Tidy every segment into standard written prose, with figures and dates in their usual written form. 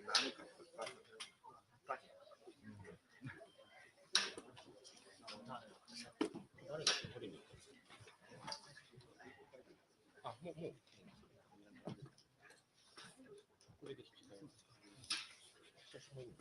誰が取りに行くんですか？もう、これで引き換えます。写真もいいの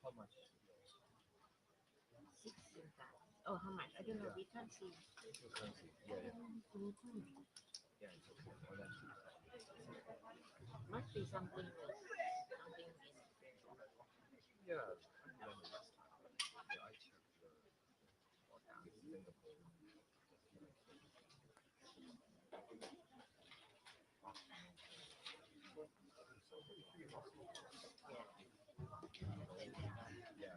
？How much? 16 cards. Oh, how much? I don't know. We can't see. You can't see. Yeah, yeah, it's okay. Oh, that's Must be something with something in it. yeah. Let me last time. Yeah, I checked the Singapore. Yeah.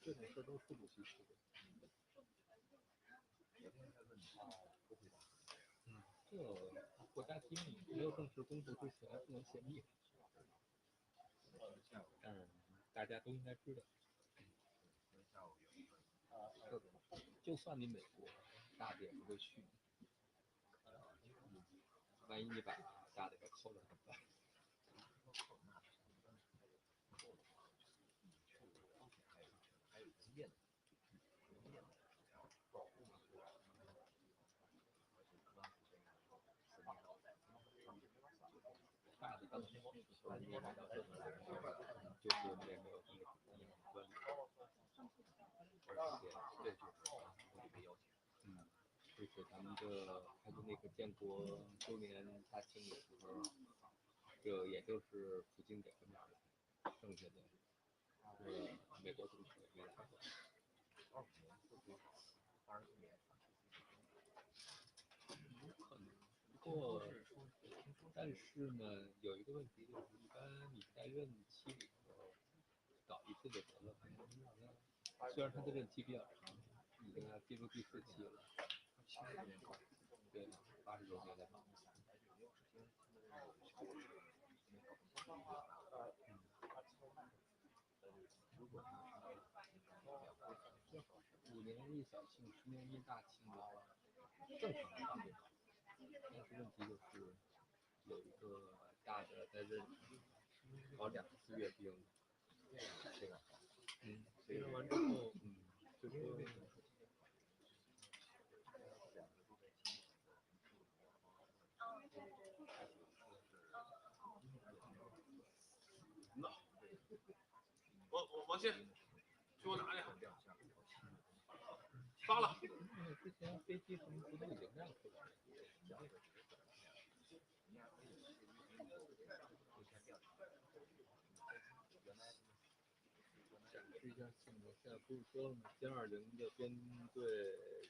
这种事都是副主席出的。这国家机密没有正式公布之前不能泄密。大家都应该知道。就算你美国大的也不会去，万一你把大的给扣了怎么办？大的当然万一买到这种就是我们也没有什么关系。而且咱们这开的那个建国周年大庆的时候，这也就是普京给分了，剩下的美国总统没来过。有可能，不过但是呢，有一个问题就是，一般你在任期里头搞一次就得了。虽然他的任期比较长，已经要进入第4期了。对，80多年了。5年一小庆，10年一大庆的话，正常的话，但是问题就是有一个大的在任，搞2次阅兵，这个，阅兵完之后，就说。我先去我哪里？发了。之前飞机什么不都已经让出来了？展示一下性能，现在不是说了吗？歼20的编队，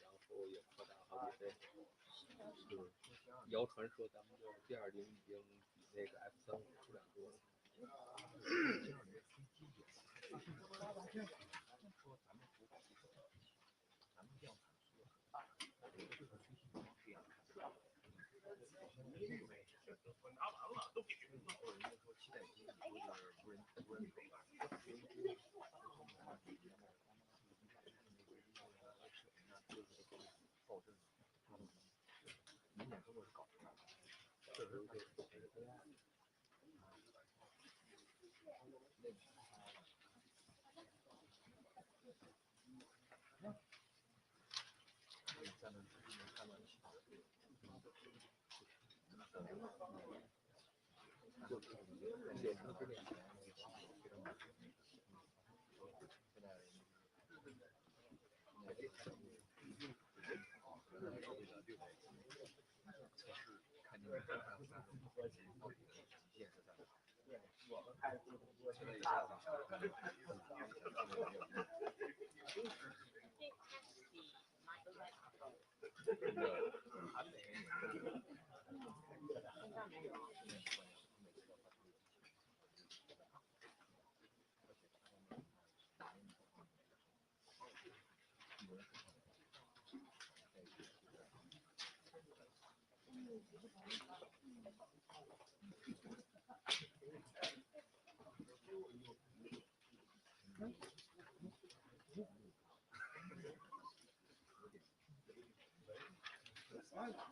然后也扩大好几倍。是，谣传说咱们的歼20已经比那个 F-35数量多了。我拿完了，都给人了。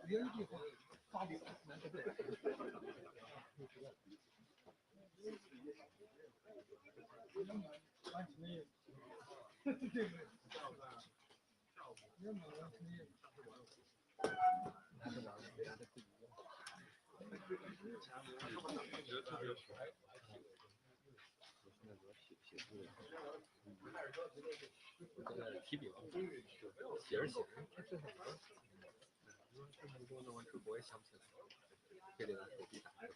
别的地方发表难得对。提笔忘字，写着写着，他这什么？这么多弄完之后我也想不起来，非得拿手机打一个。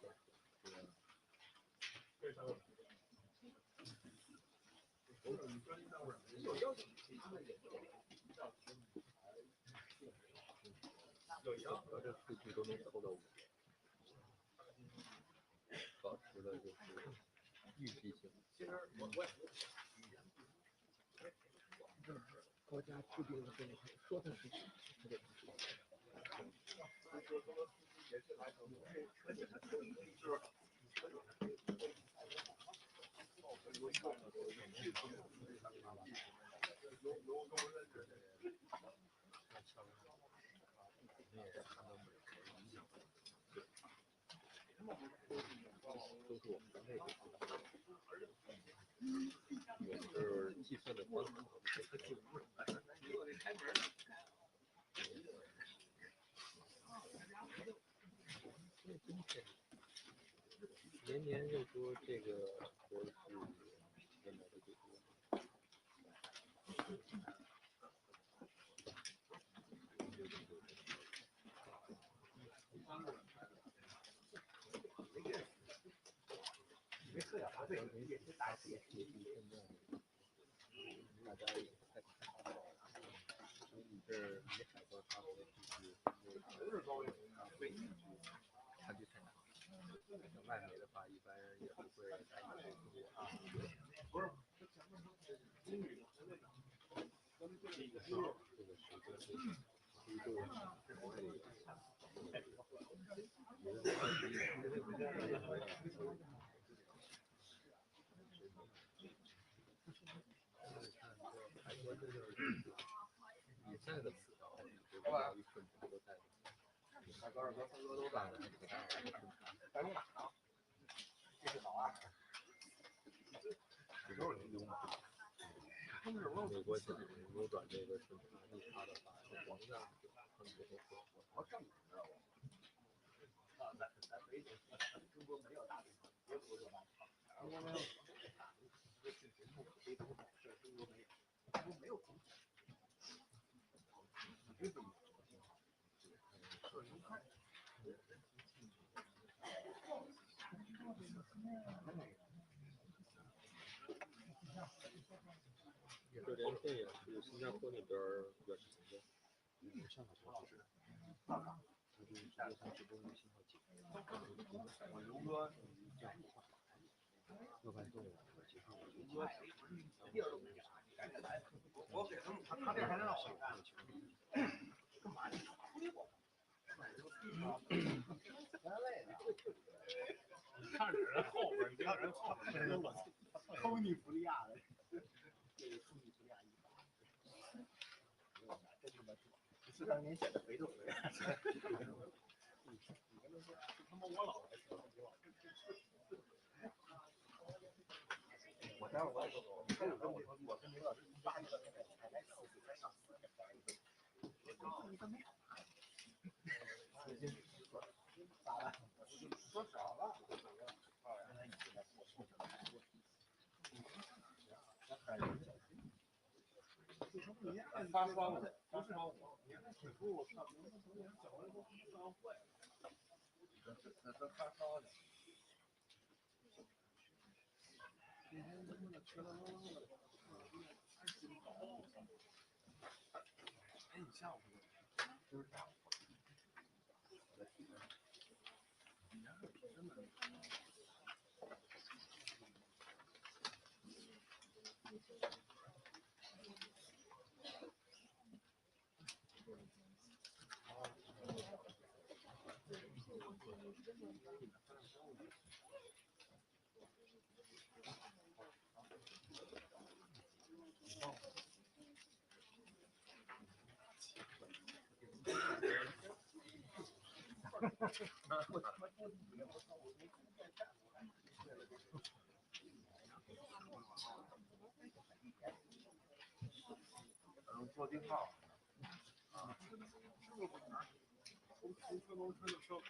我这数据都能凑到5，保持的就是预期性。国家制定的政策，说它是它就不是。都是我们国内的，我是计算的方法。年年就说这个说是原来的最多。大家也不太看好，所以你这儿没海关发回就是差距太大。像外媒的话，一般也不会在意这个啊。这个谁跟谁一度海关这就是比赛的词条，比较一顺程都带的。美国讲扭转这个顺差逆差的话，黄让很多都会。中国没有大市场，别国有大市场。中国没有。中国没有空气。就连这也是新加坡那边远程的，上海超市，就是直接从直播那信号进。我如果这样的话，要不然动物其实我觉得一点都没啥，你赶紧来。我给他们，他这还能让我干嘛？推我？看着人后边，你看人后边人我偷你弗利亚的，这个偷你弗利亚一把，真他妈爽！是当年显得肥都肥了。你跟他说，他妈我老来吃我待会儿我也说，我跟刘老师发一个才来4次才上4个你都没有。咋了？说少了。原来你现在我说发烧了，不是我，你看指数我看，我从年小的都算坏了。那都发烧了。今天他妈的吃了哎，你下午就是下午。坐定号。从车龙村的车。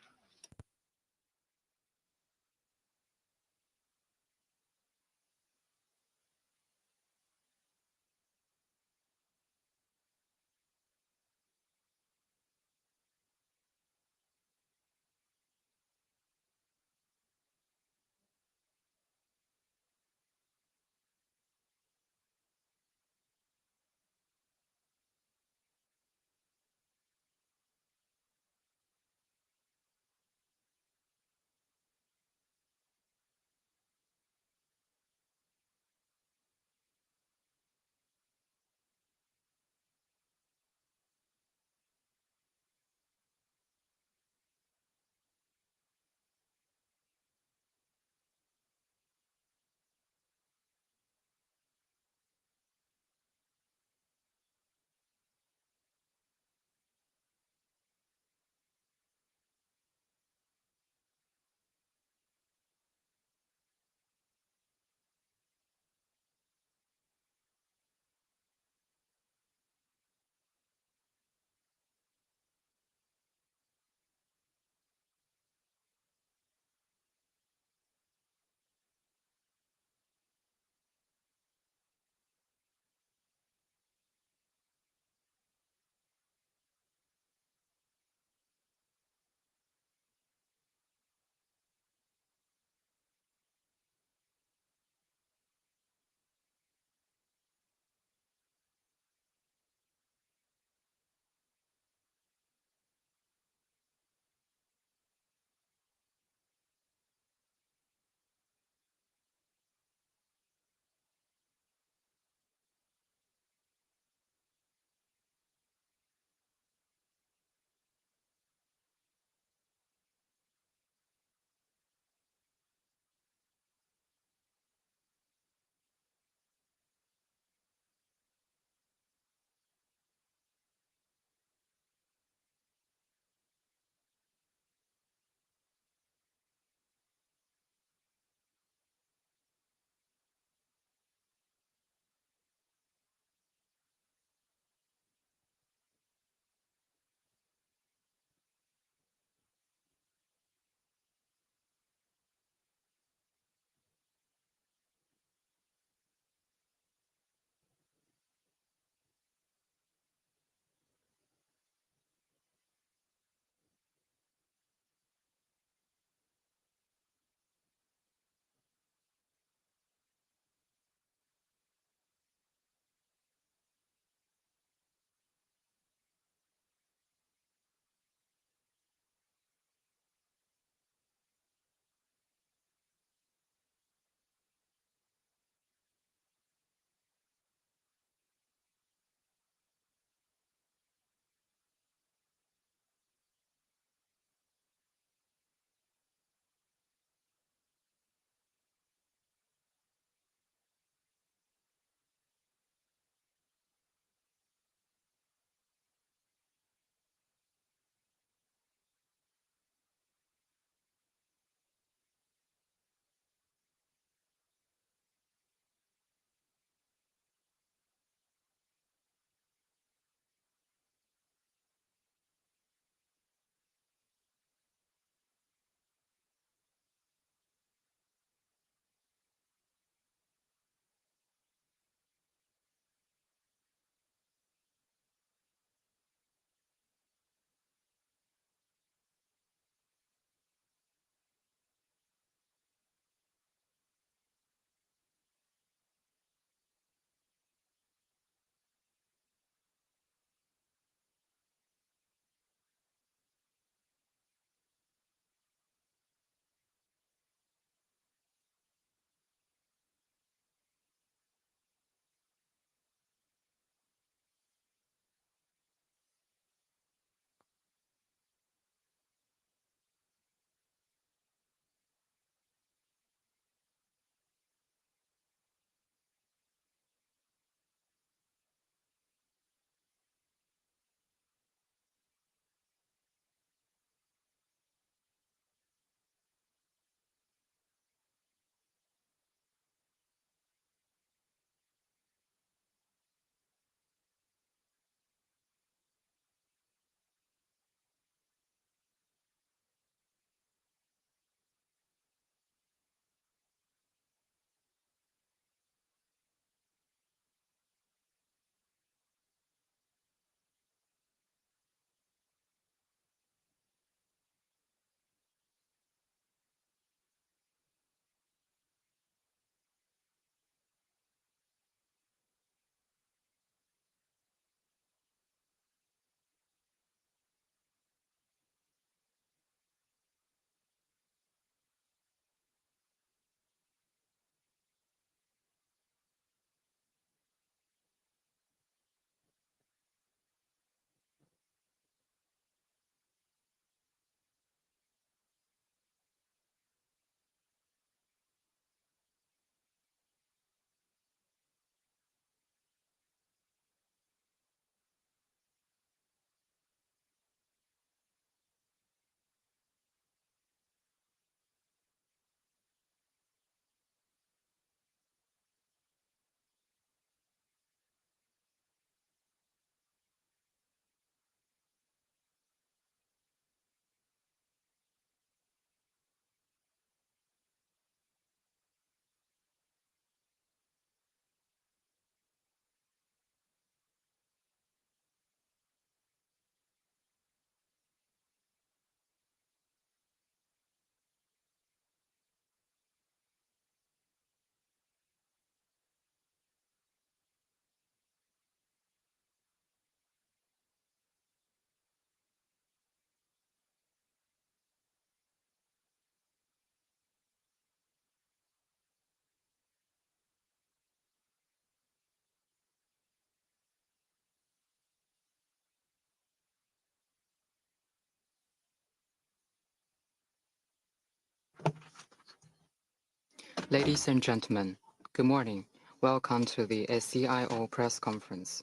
Ladies and gentlemen, good morning. Welcome to the SCIO press conference.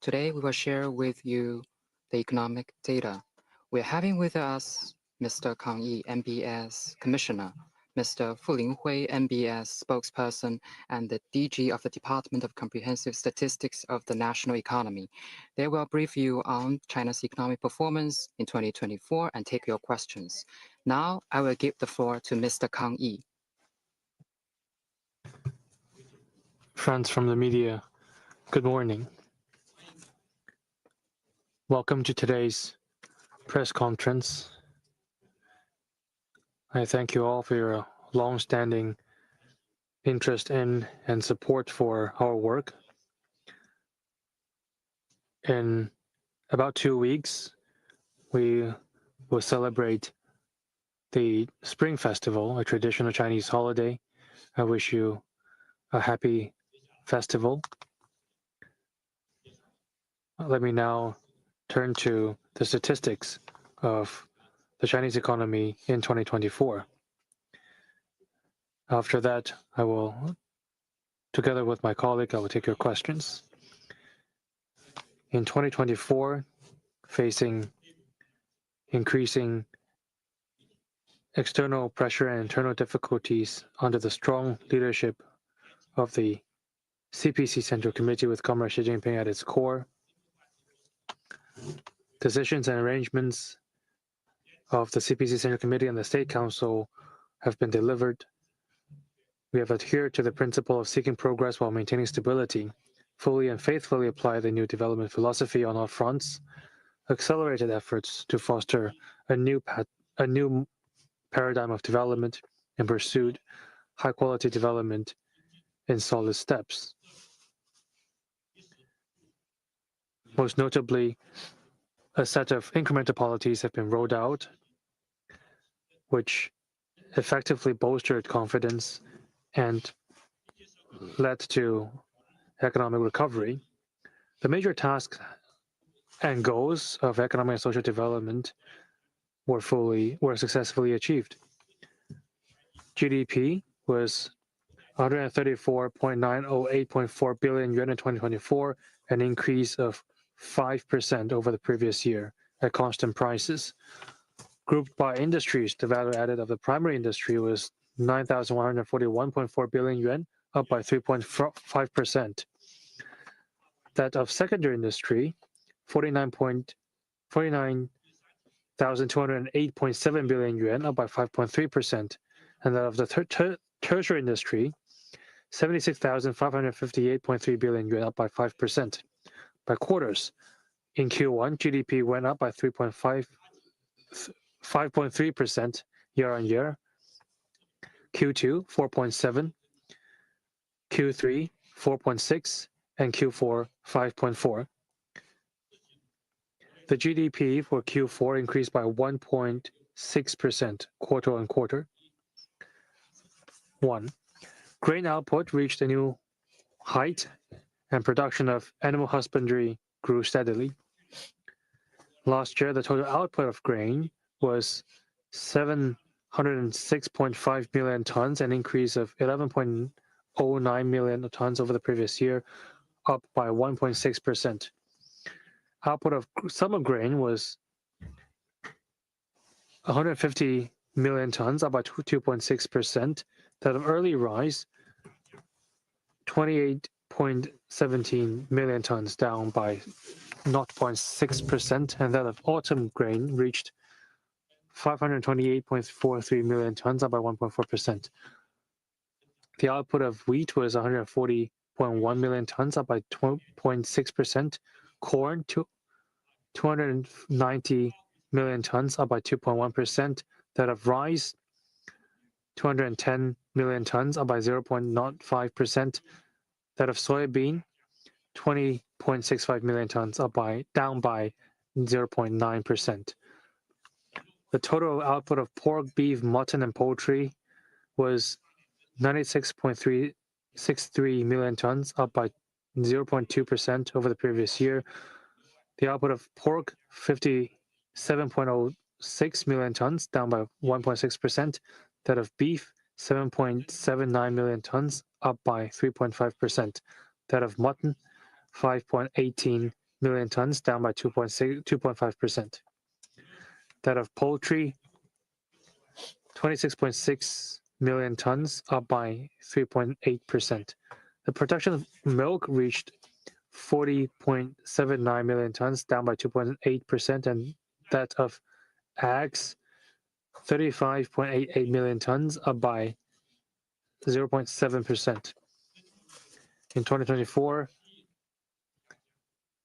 Today we will share with you the economic data. We're having with us Mr. Kang Yi, MBS Commissioner, Mr. Fu Linghui, MBS spokesperson, and the DG of the Department of Comprehensive Statistics of the National Economy. They will brief you on China's economic performance in 2024 and take your questions. Now I will give the floor to Mr. Kang Yi. Friends from the media, good morning. Welcome to today's press conference. I thank you all for your long-standing interest in and support for our work. In about 2 weeks, we will celebrate the Spring Festival, a traditional Chinese holiday. I wish you a happy festival. Let me now turn to the statistics of the Chinese economy in 2024. After that, I will, together with my colleague, I will take your questions. In 2024, facing increasing external pressure and internal difficulties under the strong leadership of the CPC Central Committee with Comrade Xi Jinping at its core, decisions and arrangements of the CPC Central Committee and the State Council have been delivered. We have adhered to the principle of seeking progress while maintaining stability, fully and faithfully apply the new development philosophy on all fronts, accelerated efforts to foster a new paradigm of development, and pursued high-quality development in solid steps. Most notably, a set of incremental policies have been rolled out, which effectively bolstered confidence and led to economic recovery. The major tasks and goals of economic and social development were successfully achieved. GDP was 134.908.4 billion yuan in 2024, an increase of 5% over the previous year at constant prices. Grouped by industries, the value added of the primary industry was 9,141.4 billion yuan, up by 3.5%. That of secondary industry, 49,208.7 billion yuan, up by 5.3%. And that of the tertiary industry, 76,558.3 billion yuan, up by 5%. By quarters, in Q1, GDP went up by 5.3% year-on-year. Q2, 4.7%. Q3, 4.6%. And Q4, 5.4%. The GDP for Q4 increased by 1.6% quarter-on-quarter. 1. Grain output reached a new height, and production of animal husbandry grew steadily. Last year, the total output of grain was 706.5 million tons, an increase of 11.09 million tons over the previous year, up by 1.6%. Output of summer grain was 150 million tons, up by 2.6%. That of early rise, 28.17 million tons, down by 0.6%. And that of autumn grain reached 528.43 million tons, up by 1.4%. The output of wheat was 140.1 million tons, up by 2.6%. Corn, 290 million tons, up by 2.1%. That of rice, 210 million tons, up by 0.05%. That of soybean, 20.65 million tons, down by 0.9%. The total output of pork, beef, mutton, and poultry was 96.363 million tons, up by 0.2% over the previous year. The output of pork, 57.06 million tons, down by 1.6%. That of beef, 7.79 million tons, up by 3.5%. That of mutton, 5.18 million tons, down by 2.5%. That of poultry, 26.6 million tons, up by 3.8%. The production of milk reached 40.79 million tons, down by 2.8%, and that of eggs, 35.88 million tons, up by 0.7%. In 2024,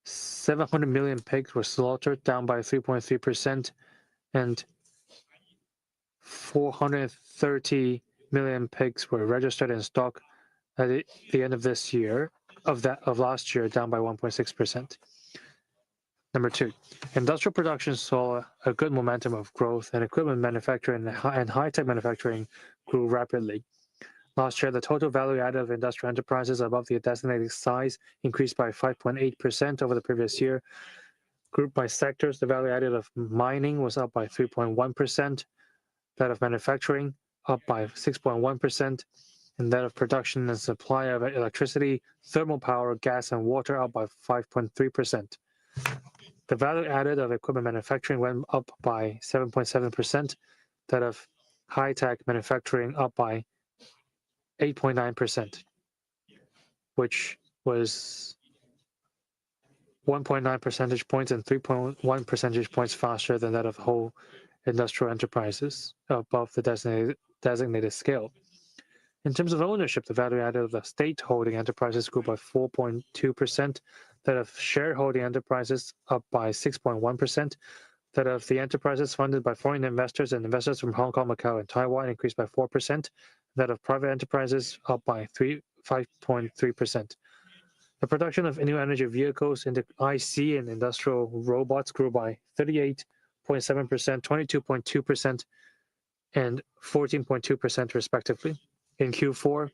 700 million pigs were slaughtered, down by 3.3%, and 430 million pigs were registered in stock at the end of this year, of last year, down by 1.6%. Number 2, industrial production saw a good momentum of growth, and equipment manufacturing and high-tech manufacturing grew rapidly. Last year, the total value added of industrial enterprises above the designated size increased by 5.8% over the previous year. Grouped by sectors, the value added of mining was up by 3.1%, that of manufacturing up by 6.1%, and that of production and supply of electricity, thermal power, gas, and water up by 5.3%. The value added of equipment manufacturing went up by 7.7%, that of high-tech manufacturing up by 8.9%, which was 1.9 percentage points and 3.1 percentage points faster than that of whole industrial enterprises above the designated scale. In terms of ownership, the value added of the state-holding enterprises grew by 4.2%, that of shareholding enterprises up by 6.1%, that of the enterprises funded by foreign investors and investors from Hong Kong, Macau, and Taiwan increased by 4%, that of private enterprises up by 5.3%. The production of new energy vehicles in the IC and industrial robots grew by 38.7%, 22.2%, and 14.2% respectively. In Q4,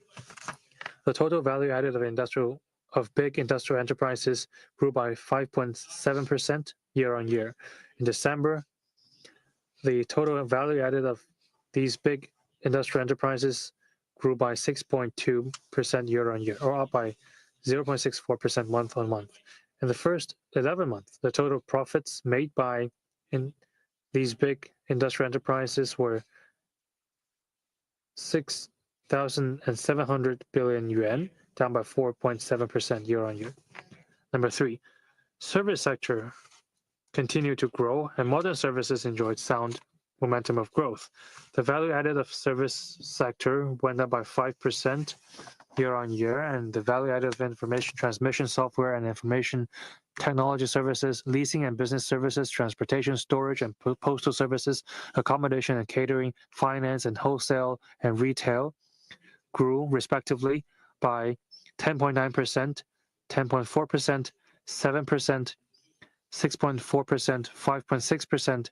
the total value added of big industrial enterprises grew by 5.7% year-on-year. In December, the total value added of these big industrial enterprises grew by 6.2% year-on-year, or up by 0.64% month-on-month. In the first 11 months, the total profits made by these big industrial enterprises were 6,700 billion yuan, down by 4.7% year-on-year. Number 3, service sector continued to grow, and modern services enjoyed sound momentum of growth. The value added of service sector went up by 5% year-on-year, and the value added of information transmission software and information technology services, leasing and business services, transportation, storage and postal services, accommodation and catering, finance and wholesale and retail grew respectively by 10.9%, 10.4%, 7%, 6.4%, 5.6%,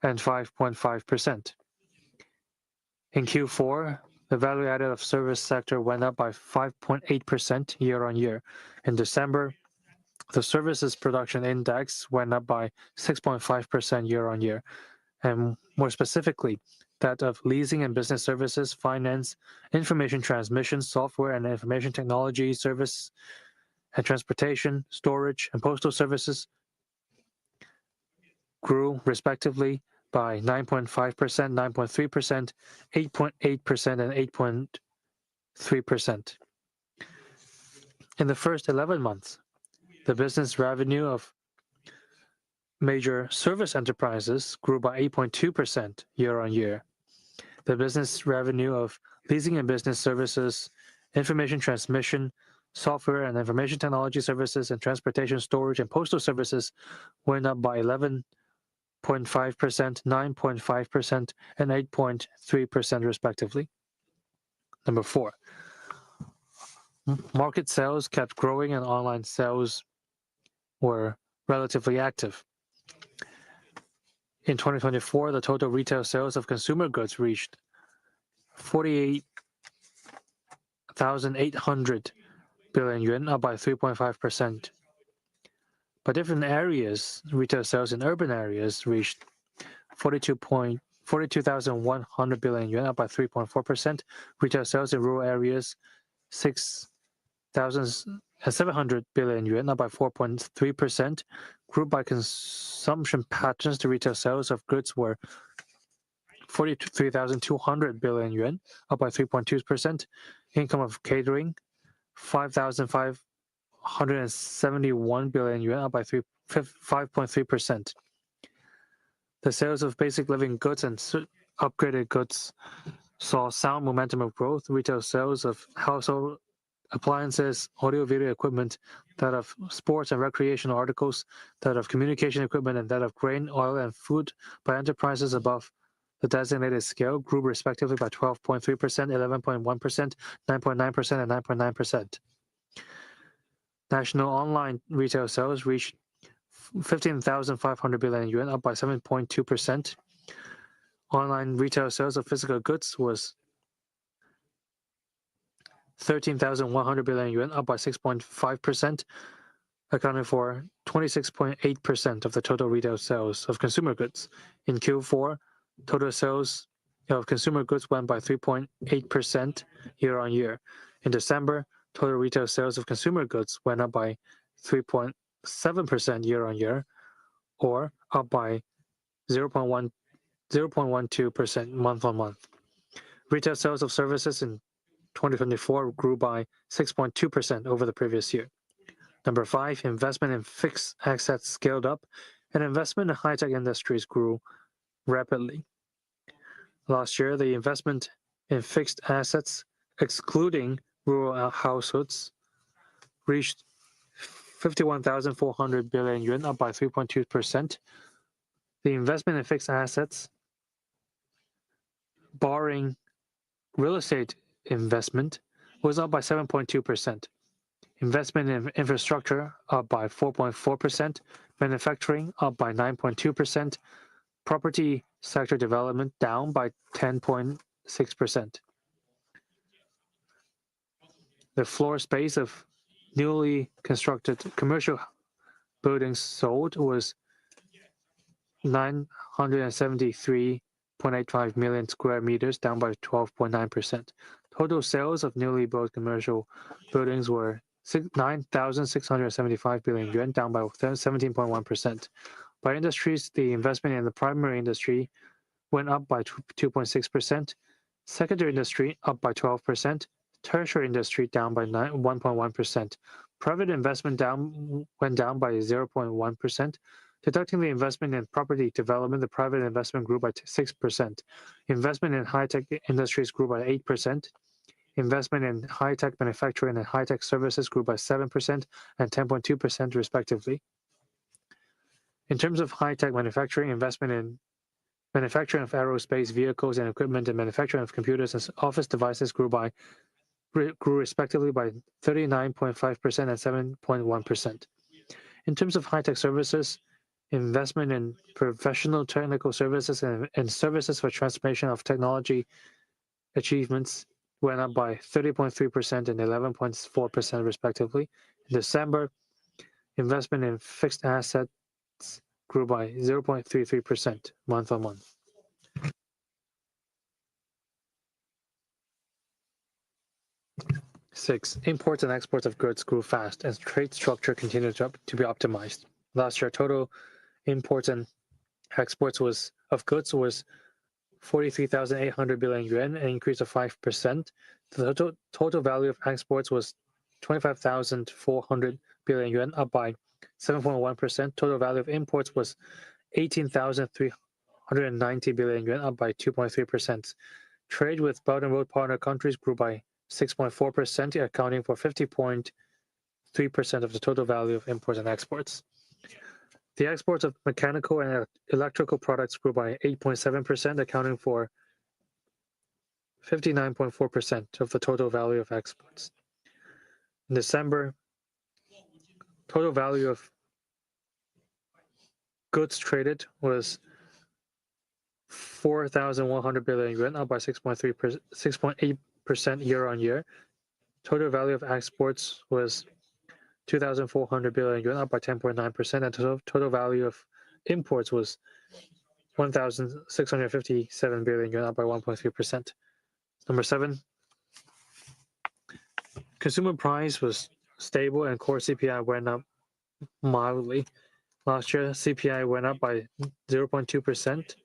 and 5.5%. In Q4, the value added of service sector went up by 5.8% year-on-year. In December, the services production index went up by 6.5% year-on-year, and more specifically, that of leasing and business services, finance, information transmission, software and information technology service, and transportation, storage, and postal services grew respectively by 9.5%, 9.3%, 8.8%, and 8.3%. In the first 11 months, the business revenue of major service enterprises grew by 8.2% year-on-year. The business revenue of leasing and business services, information transmission, software and information technology services, and transportation, storage, and postal services went up by 11.5%, 9.5%, and 8.3% respectively. Number 4, market sales kept growing and online sales were relatively active. In 2024, the total retail sales of consumer goods reached 48,800 billion yuan, up by 3.5%. By different areas, retail sales in urban areas reached 42.2 42,100 billion yuan, up by 3.4%. Retail sales in rural areas, 6,700 billion yuan, up by 4.3%. Grouped by consumption patterns, the retail sales of goods were 43,200 billion yuan, up by 3.2%. Income of catering, 5,571 billion yuan, up by 5.3%. The sales of basic living goods and upgraded goods saw sound momentum of growth. Retail sales of household appliances, audio-video equipment, that of sports and recreational articles, that of communication equipment, and that of grain, oil, and food by enterprises above the designated scale grew respectively by 12.3%, 11.1%, 9.9%, and 9.9%. National online retail sales reached 15,500 billion yuan, up by 7.2%. Online retail sales of physical goods was 13,100 billion yuan, up by 6.5%, accounting for 26.8% of the total retail sales of consumer goods. In Q4, total sales of consumer goods went by 3.8% year-on-year. In December, total retail sales of consumer goods went up by 3.7% year-on-year, or up by 0.12% month-on-month. Retail sales of services in 2024 grew by 6.2% over the previous year. Number 5, investment in fixed assets scaled up, and investment in high-tech industries grew rapidly. Last year, the investment in fixed assets, excluding rural households, reached 51,400 billion yuan, up by 3.2%. The investment in fixed assets, barring real estate investment, was up by 7.2%. Investment in infrastructure up by 4.4%, manufacturing up by 9.2%, property sector development down by 10.6%. The floor space of newly constructed commercial buildings sold was 973.85 million square meters, down by 12.9%. Total sales of newly built commercial buildings were 9,675 billion yuan, down by 17.1%. By industries, the investment in the primary industry went up by 2.6%, secondary industry up by 12%, tertiary industry down by 1.1%. Private investment went down by 0.1%. Deducting the investment in property development, the private investment grew by 6%. Investment in high-tech industries grew by 8%. Investment in high-tech manufacturing and high-tech services grew by 7% and 10.2% respectively. In terms of high-tech manufacturing, investment in manufacturing of aerospace vehicles and equipment and manufacturing of computers and office devices grew respectively by 39.5% and 7.1%. In terms of high-tech services, investment in professional technical services and services for transformation of technology achievements went up by 30.3% and 11.4% respectively. In December, investment in fixed assets grew by 0.33% month-on-month. Six, imports and exports of goods grew fast as trade structure continued to be optimized. Last year, total imports and exports of goods was 43,800 billion yuan, an increase of 5%. The total value of exports was 25,400 billion yuan, up by 7.1%. Total value of imports was 18,390 billion yuan, up by 2.3%. Trade with Belt and Road partner countries grew by 6.4%, accounting for 50.3% of the total value of imports and exports. The exports of mechanical and electrical products grew by 8.7%, accounting for 59.4% of the total value of exports. In December, total value of goods traded was 4,100 billion yuan, up by 6.8% year-on-year. Total value of exports was 2,400 billion yuan, up by 10.9%, and total value of imports was 1,657 billion yuan, up by 1.3%. Number 7, consumer price was stable and core CPI went up mildly. Last year, CPI went up by 0.2%.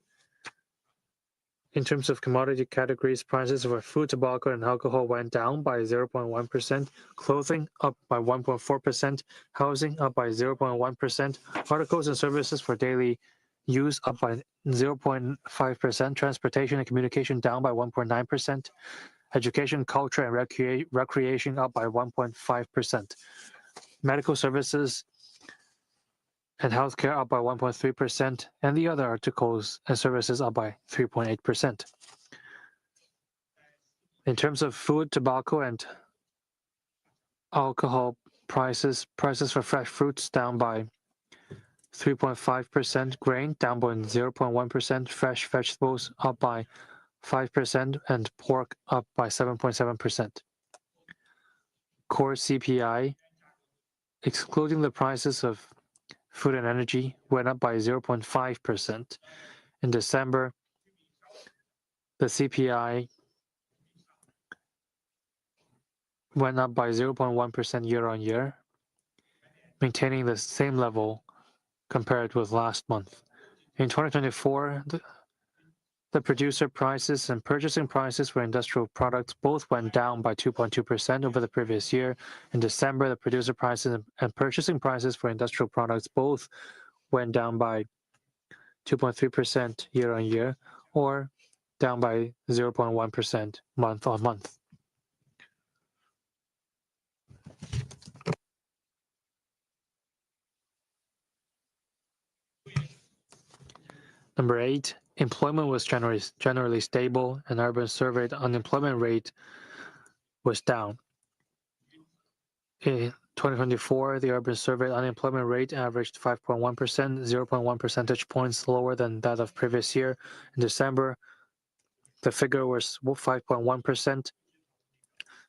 In terms of commodity categories, prices for food, tobacco, and alcohol went down by 0.1%, clothing up by 1.4%, housing up by 0.1%, articles and services for daily use up by 0.5%, transportation and communication down by 1.9%, education, culture, and recreation up by 1.5%, medical services and healthcare up by 1.3%, and the other articles and services up by 3.8%. In terms of food, tobacco, and alcohol prices for fresh fruits down by 3.5%, grain down by 0.1%, fresh vegetables up by 5%, and pork up by 7.7%. Core CPI, excluding the prices of food and energy, went up by 0.5%. In December, the CPI went up by 0.1% year-on-year, maintaining the same level compared with last month. In 2024, the producer prices and purchasing prices for industrial products both went down by 2.2% over the previous year. In December, the producer prices and purchasing prices for industrial products both went down by 2.3% year-on-year, or down by 0.1% month-on-month. Number 8, employment was generally stable, and urban surveyed unemployment rate was down. In 2024, the urban surveyed unemployment rate averaged 5.1%, 0.1 percentage points lower than that of previous year. In December, the figure was 5.1%.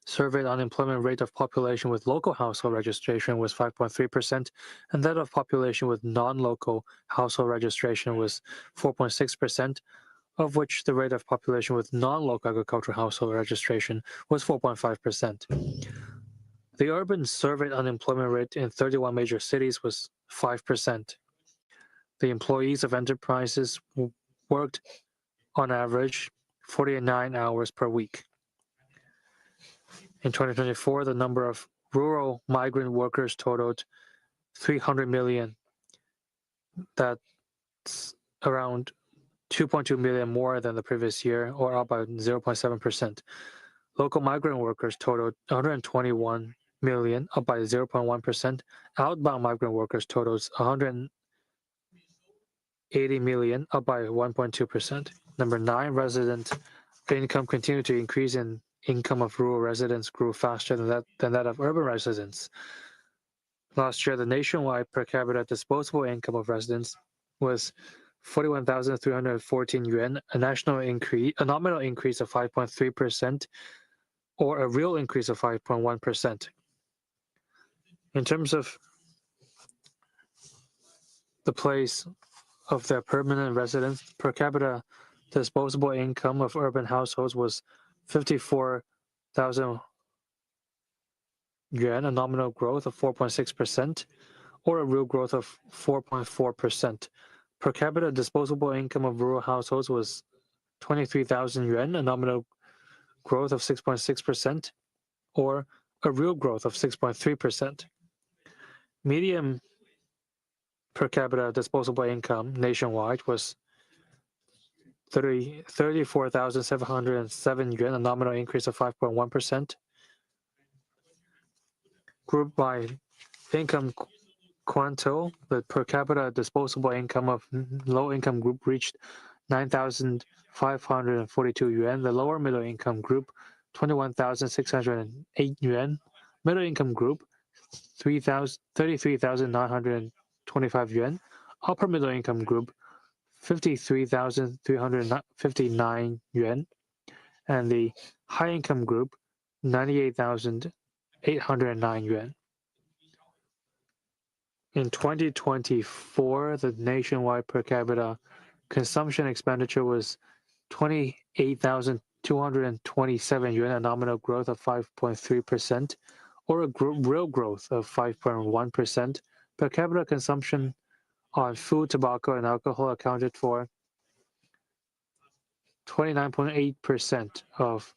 Surveyed unemployment rate of population with local household registration was 5.3%, and that of population with non-local household registration was 4.6%, of which the rate of population with non-local agricultural household registration was 4.5%. The urban surveyed unemployment rate in 31 major cities was 5%. The employees of enterprises worked on average 49 hours per week. In 2024, the number of rural migrant workers totaled 300 million. That's around 2.2 million more than the previous year, or up by 0.7%. Local migrant workers totaled 121 million, up by 0.1%. Outbound migrant workers totals 180 million, up by 1.2%. Number 9, resident income continued to increase, and income of rural residents grew faster than that of urban residents. Last year, the nationwide per capita disposable income of residents was 41,314 yuan, a nominal increase of 5.3%, or a real increase of 5.1%. In terms of the place of their permanent residence, per capita disposable income of urban households was 54,000 yuan, a nominal growth of 4.6%, or a real growth of 4.4%. Per capita disposable income of rural households was 23,000 yuan, a nominal growth of 6.6%, or a real growth of 6.3%. Median per capita disposable income nationwide was 34,707 yuan, a nominal increase of 5.1%. Grouped by income quintile, the per capita disposable income of low-income group reached 9,542 yuan. The lower middle income group, 21,608 yuan. Middle income group, 33,925 yuan. Upper middle income group, 53,359 yuan. And the high income group, 98,809 yuan. In 2024, the nationwide per capita consumption expenditure was 28,227 yuan, a nominal growth of 5.3%, or a real growth of 5.1%. Per capita consumption on food, tobacco, and alcohol accounted for 29.8% of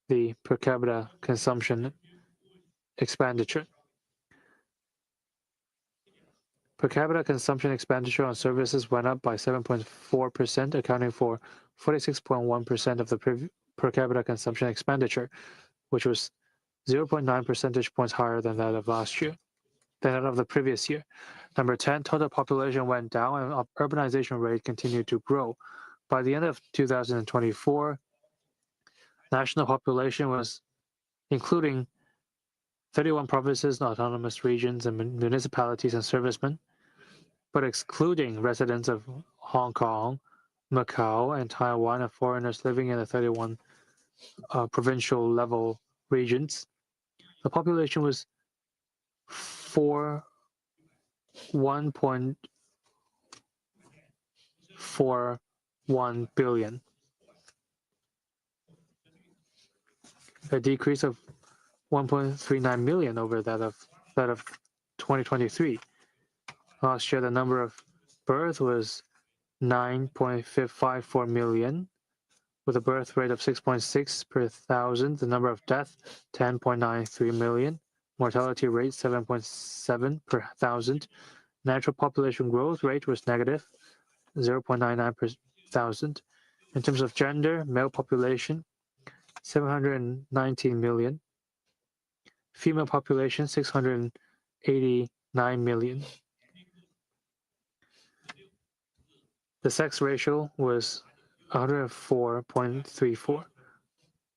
the per capita consumption expenditure. Per capita consumption expenditure on services went up by 7.4%, accounting for 46.1% of the per capita consumption expenditure, which was 0.9 percentage points higher than that of the previous year. Number 10, total population went down and urbanization rate continued to grow. By the end of 2024, national population was, including 31 provinces, autonomous regions, and municipalities and servicemen, but excluding residents of Hong Kong, Macau, and Taiwan, and foreigners living in the 31 provincial level regions, the population was 1.41 billion, a decrease of 1.39 million over that of 2023. Last year, the number of births was 9.54 million, with a birth rate of 6.6 per thousand. The number of deaths, 10.93 million. Mortality rate, 7.7 per thousand. Natural population growth rate was negative, 0.99 per thousand. In terms of gender, male population, 719 million. Female population, 689 million. The sex ratio was 104.34.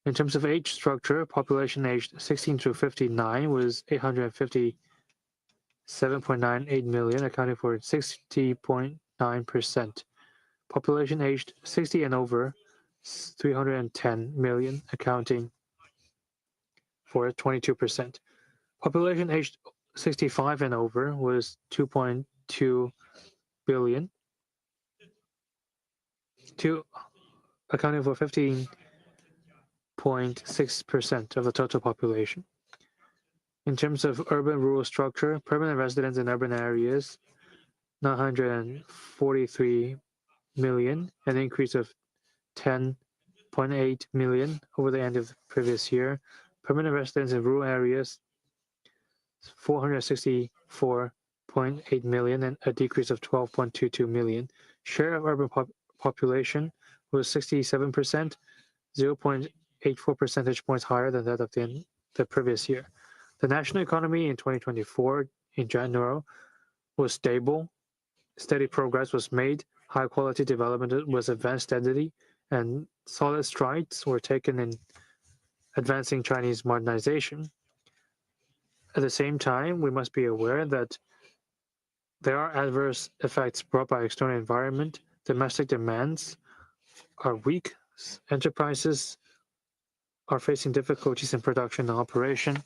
In terms of age structure, population aged 16 to 59 was 857.98 million, accounting for 60.9%. Population aged 60 and over, 310 million, accounting for 22%. Population aged 65 and over was 2.2 billion, accounting for 15.6% of the total population. In terms of urban-rural structure, permanent residents in urban areas, 943 million, an increase of 10.8 million over the end of the previous year. Permanent residents in rural areas, 464.8 million, and a decrease of 12.22 million. Share of urban population was 67%, 0.84 percentage points higher than that of the previous year. The national economy in 2024, in general, was stable. Steady progress was made. High-quality development was advanced steadily, and solid strides were taken in advancing Chinese modernization. At the same time, we must be aware that there are adverse effects brought by external environment. Domestic demands are weak. Enterprises are facing difficulties in production and operation.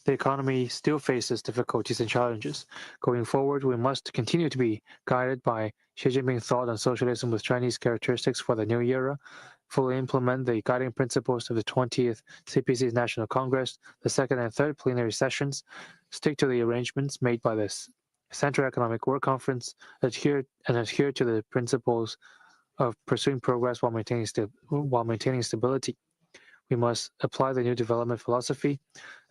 The economy still faces difficulties and challenges. Going forward, we must continue to be guided by Xi Jinping's thought on socialism with Chinese characteristics for the new era, fully implement the guiding principles of the 20th CPC's National Congress, the second and third plenary sessions, stick to the arrangements made by this Central Economic Work Conference, adhere to the principles of pursuing progress while maintaining stability. We must apply the new development philosophy,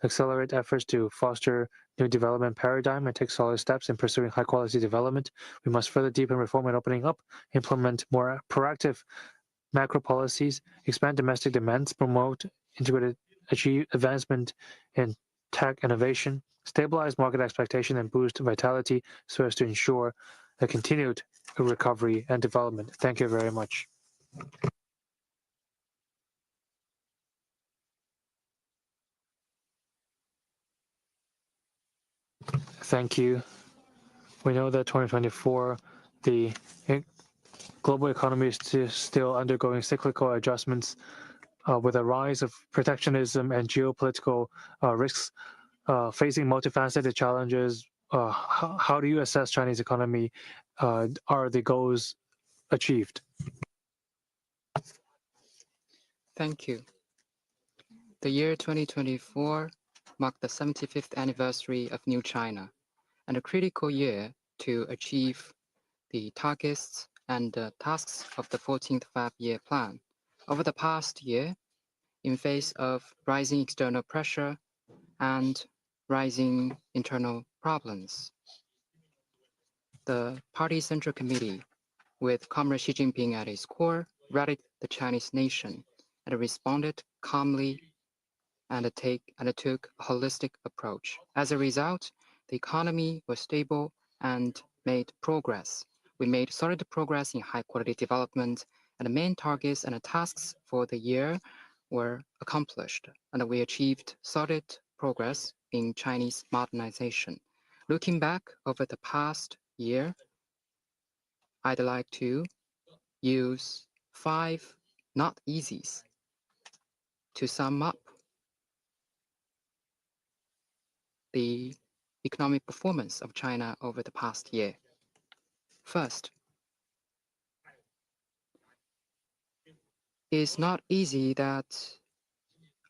accelerate efforts to foster new development paradigm, and take solid steps in pursuing high-quality development. We must further deepen reform and opening up, implement more proactive macro policies, expand domestic demands, promote integrated advancement in tech innovation, stabilize market expectation, and boost vitality so as to ensure a continued recovery and development. Thank you very much. Thank you. We know that 2024, the global economy is still undergoing cyclical adjustments with a rise of protectionism and geopolitical risks, facing multifaceted challenges. How do you assess Chinese economy? Are the goals achieved. Thank you. The year 2024 marked the 75th anniversary of New China and a critical year to achieve the targets and tasks of the 14th Five-Year Plan. Over the past year, in face of rising external pressure and rising internal problems, the Party Central Committee, with Comrade Xi Jinping at its core, rallied the Chinese nation and responded calmly and took a holistic approach. As a result, the economy was stable and made progress. We made solid progress in high-quality development, and the main targets and the tasks for the year were accomplished, and we achieved solid progress in Chinese modernization. Looking back over the past year, I'd like to use 5 not easies to sum up the economic performance of China over the past year. First, it's not easy that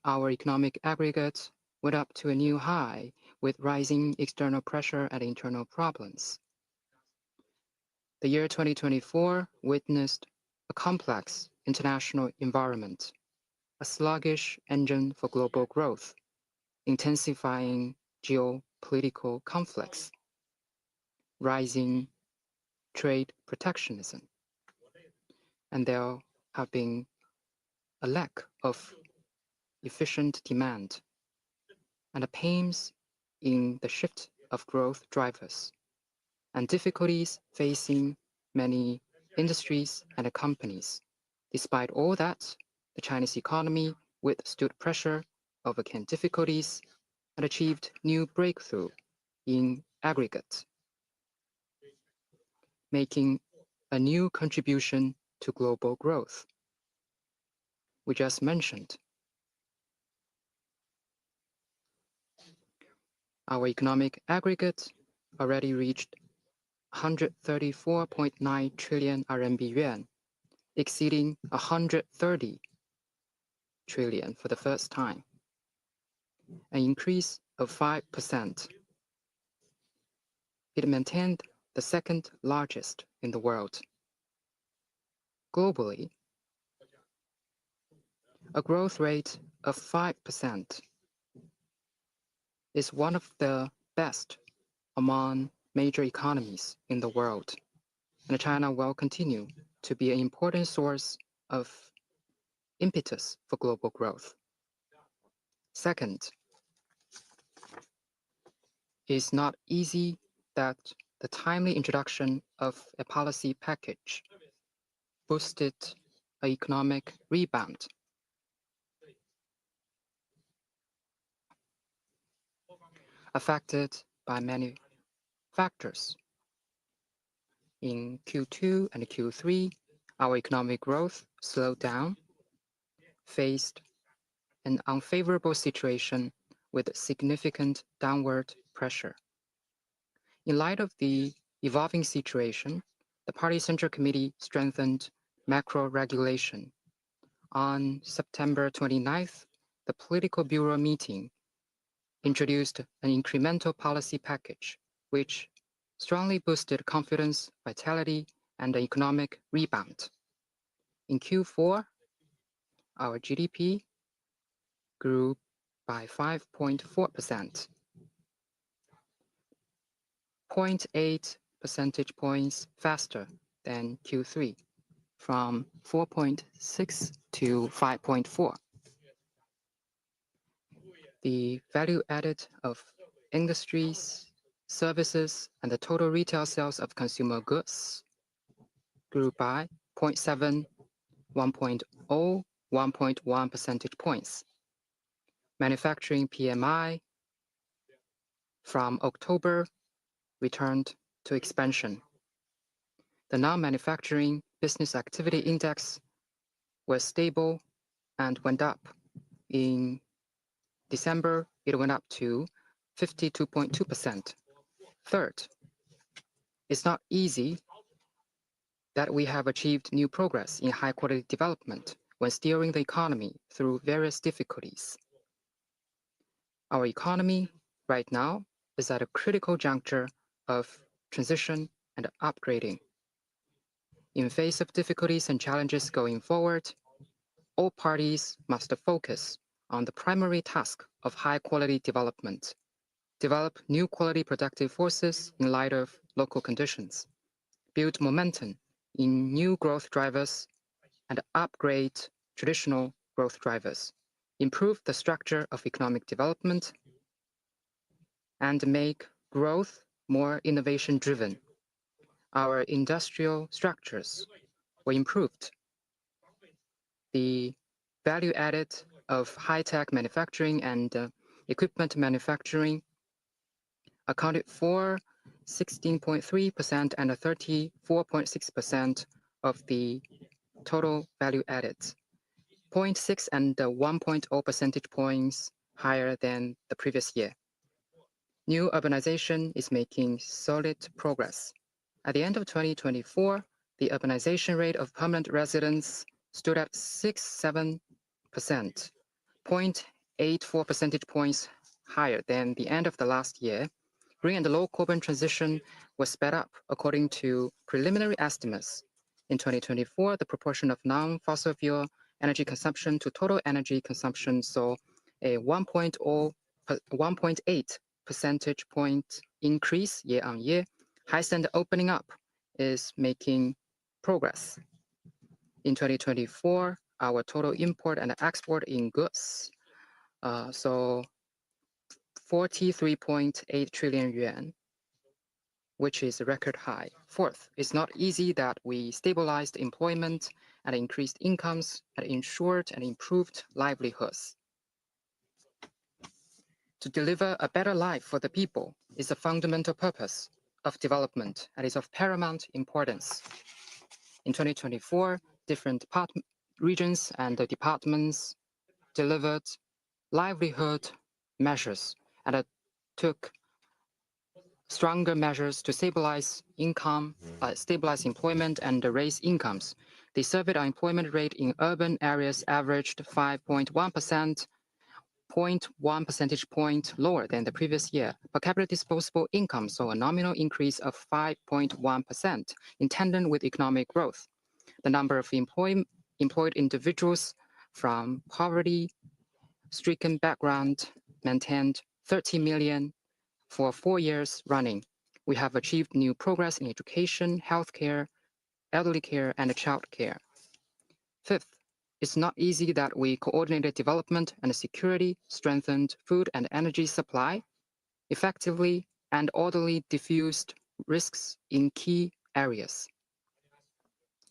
our economic aggregate went up to a new high with rising external pressure and internal problems. The year 2024 witnessed a complex international environment, a sluggish engine for global growth, intensifying geopolitical conflicts, rising trade protectionism, and there have been a lack of efficient demand and a pains in the shift of growth drivers and difficulties facing many industries and companies. Despite all that, the Chinese economy withstood pressure, overcame difficulties, and achieved new breakthrough in aggregate, making a new contribution to global growth. We just mentioned our economic aggregate already reached 134.9 trillion RMB yuan, exceeding 130 trillion for the first time, an increase of 5%. It maintained the second largest in the world. Globally, a growth rate of 5% is one of the best among major economies in the world, and China will continue to be an important source of impetus for global growth. Second, it's not easy that the timely introduction of a policy package boosted an economic rebound. Affected by many factors. In Q2 and Q3, our economic growth slowed down, faced an unfavorable situation with significant downward pressure. In light of the evolving situation, the Party Central Committee strengthened macro regulation. On September 29th, the Political Bureau meeting introduced an incremental policy package, which strongly boosted confidence, vitality, and the economic rebound. In Q4, our GDP grew by 5.4%, 0.8 percentage points faster than Q3, from 4.6 to 5.4. The value added of industries, services, and the total retail sales of consumer goods grew by 0.7, 1.0, 1.1 percentage points. Manufacturing PMI from October returned to expansion. The non-manufacturing business activity index was stable and went up. In December, it went up to 52.2%. Third, it's not easy that we have achieved new progress in high-quality development when steering the economy through various difficulties. Our economy right now is at a critical juncture of transition and upgrading. In face of difficulties and challenges going forward, all parties must focus on the primary task of high-quality development, develop new quality productive forces in light of local conditions, build momentum in new growth drivers, and upgrade traditional growth drivers, improve the structure of economic development, and make growth more innovation-driven. Our industrial structures were improved. The value added of high-tech manufacturing and equipment manufacturing accounted for 16.3% and 34.6% of the total value added, 0.6 and 1.0 percentage points higher than the previous year. New urbanization is making solid progress. At the end of 2024, the urbanization rate of permanent residents stood at 6.7%, 0.84 percentage points higher than the end of the last year. Green and low carbon transition was sped up according to preliminary estimates. In 2024, the proportion of non-fossil fuel energy consumption to total energy consumption saw a 1.8 percentage point increase year on year. High-standard opening up is making progress. In 2024, our total import and export in goods saw 43.8 trillion yuan, which is a record high. Fourth, it's not easy that we stabilized employment and increased incomes and ensured and improved livelihoods. To deliver a better life for the people is a fundamental purpose of development and is of paramount importance. In 2024, different regions and departments delivered livelihood measures and took stronger measures to stabilize income, stabilize employment, and raise incomes. The surveyed unemployment rate in urban areas averaged 5.1%, 0.1 percentage point lower than the previous year. Per capita disposable income saw a nominal increase of 5.1% in tandem with economic growth. The number of employed individuals from poverty-stricken background maintained 30 million for 4 years running. We have achieved new progress in education, healthcare, elderly care, and child care. Fifth, it's not easy that we coordinated development and security, strengthened food and energy supply, effectively and orderly diffused risks in key areas.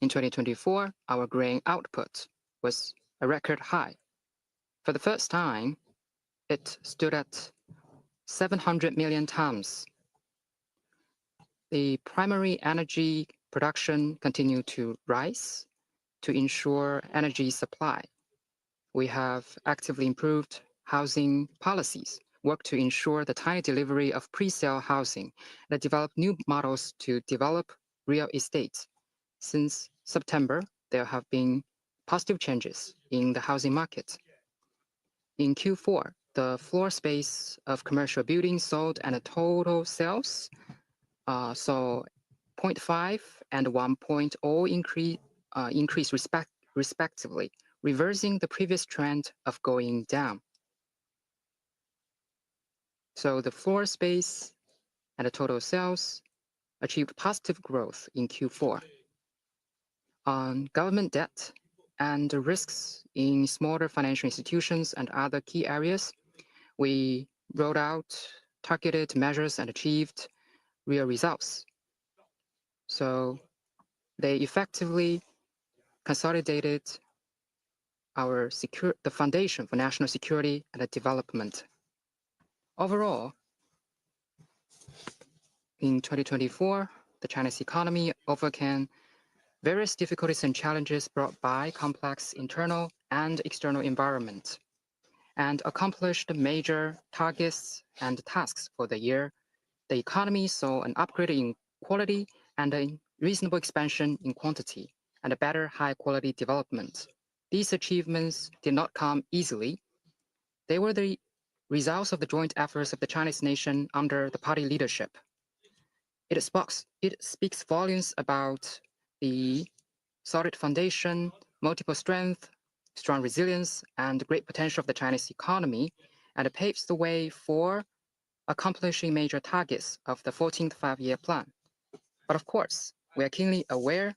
In 2024, our grain output was a record high. For the first time, it stood at 700 million tons. The primary energy production continued to rise to ensure energy supply. We have actively improved housing policies, worked to ensure the timely delivery of pre-sale housing, and developed new models to develop real estate. Since September, there have been positive changes in the housing market. In Q4, the floor space of commercial buildings sold and the total sales saw 0.5 and 1.0 increase respectively, reversing the previous trend of going down. So the floor space and the total sales achieved positive growth in Q4. On government debt and risks in smaller financial institutions and other key areas, we rolled out targeted measures and achieved real results. So they effectively consolidated the foundation for national security and development. Overall, in 2024, the Chinese economy overcame various difficulties and challenges brought by complex internal and external environment, and accomplished major targets and tasks for the year. The economy saw an upgrade in quality and reasonable expansion in quantity, and a better high-quality development. These achievements did not come easily. They were the results of the joint efforts of the Chinese nation under the party leadership. It speaks volumes about the solid foundation, multiple strength, strong resilience, and great potential of the Chinese economy, and it paves the way for accomplishing major targets of the 14th Five-Year Plan. But of course, we are keenly aware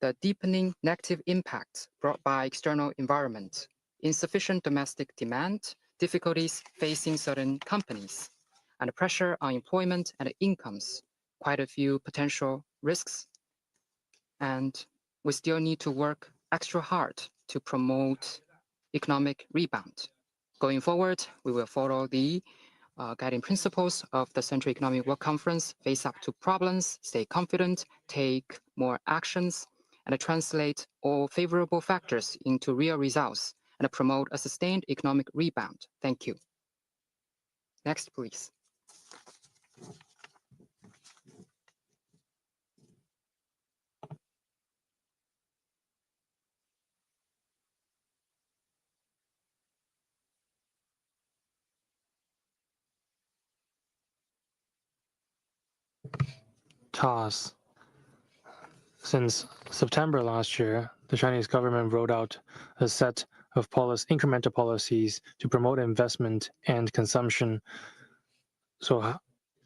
the deepening negative impacts brought by external environment, insufficient domestic demand, difficulties facing certain companies, and pressure on employment and incomes, quite a few potential risks. And we still need to work extra hard to promote economic rebound. Going forward, we will follow the guiding principles of the Central Economic Work Conference: face up to problems, stay confident, take more actions, and translate all favorable factors into real results, and promote a sustained economic rebound. Thank you. Next, please. TAS. Since September last year, the Chinese government rolled out a set of incremental policies to promote investment and consumption. So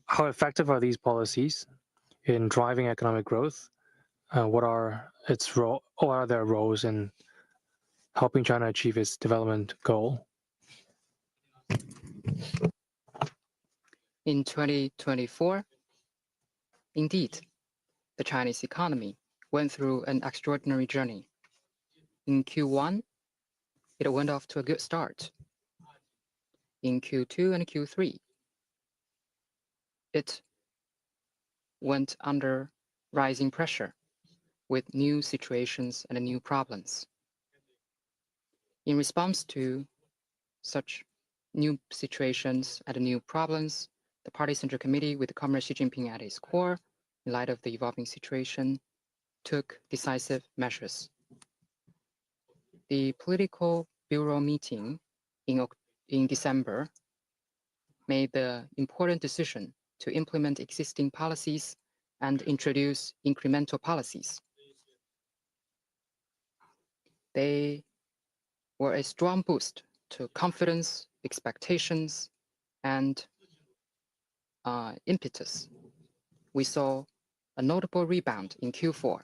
how effective are these policies in driving economic growth? What are their roles in helping China achieve its development goal? In 2024, indeed, the Chinese economy went through an extraordinary journey. In Q1, it went off to a good start. In Q2 and Q3, it went under rising pressure with new situations and new problems. In response to such new situations and new problems, the Party Central Committee, with Comrade Xi Jinping at its core, in light of the evolving situation, took decisive measures. The Political Bureau meeting in December made the important decision to implement existing policies and introduce incremental policies. They were a strong boost to confidence, expectations, and impetus. We saw a notable rebound in Q4.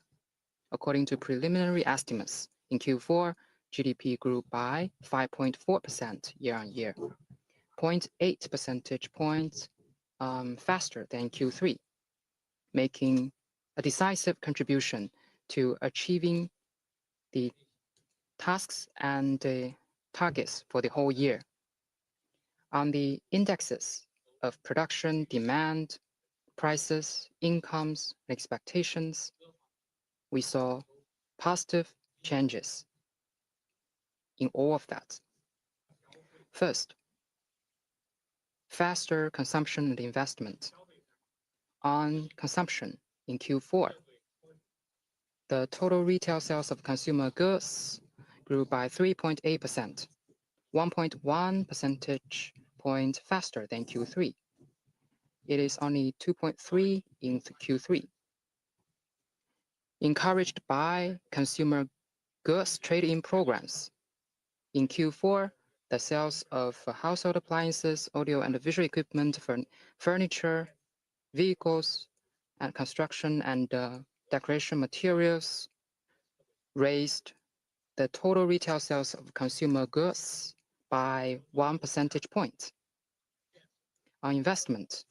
According to preliminary estimates, in Q4, GDP grew by 5.4% year-on-year, 0.8 percentage points faster than Q3, making a decisive contribution to achieving the tasks and the targets for the whole year. On the indexes of production, demand, prices, incomes, and expectations, we saw positive changes in all of that. First, faster consumption and investment. On consumption in Q4, the total retail sales of consumer goods grew by 3.8%, 1.1 percentage point faster than Q3. It is only 2.3 in Q3. Encouraged by consumer goods trade-in programs, in Q4, the sales of household appliances, audio and visual equipment, furniture, vehicles, and construction and decoration materials raised the total retail sales of consumer goods by 1 percentage point. On investment,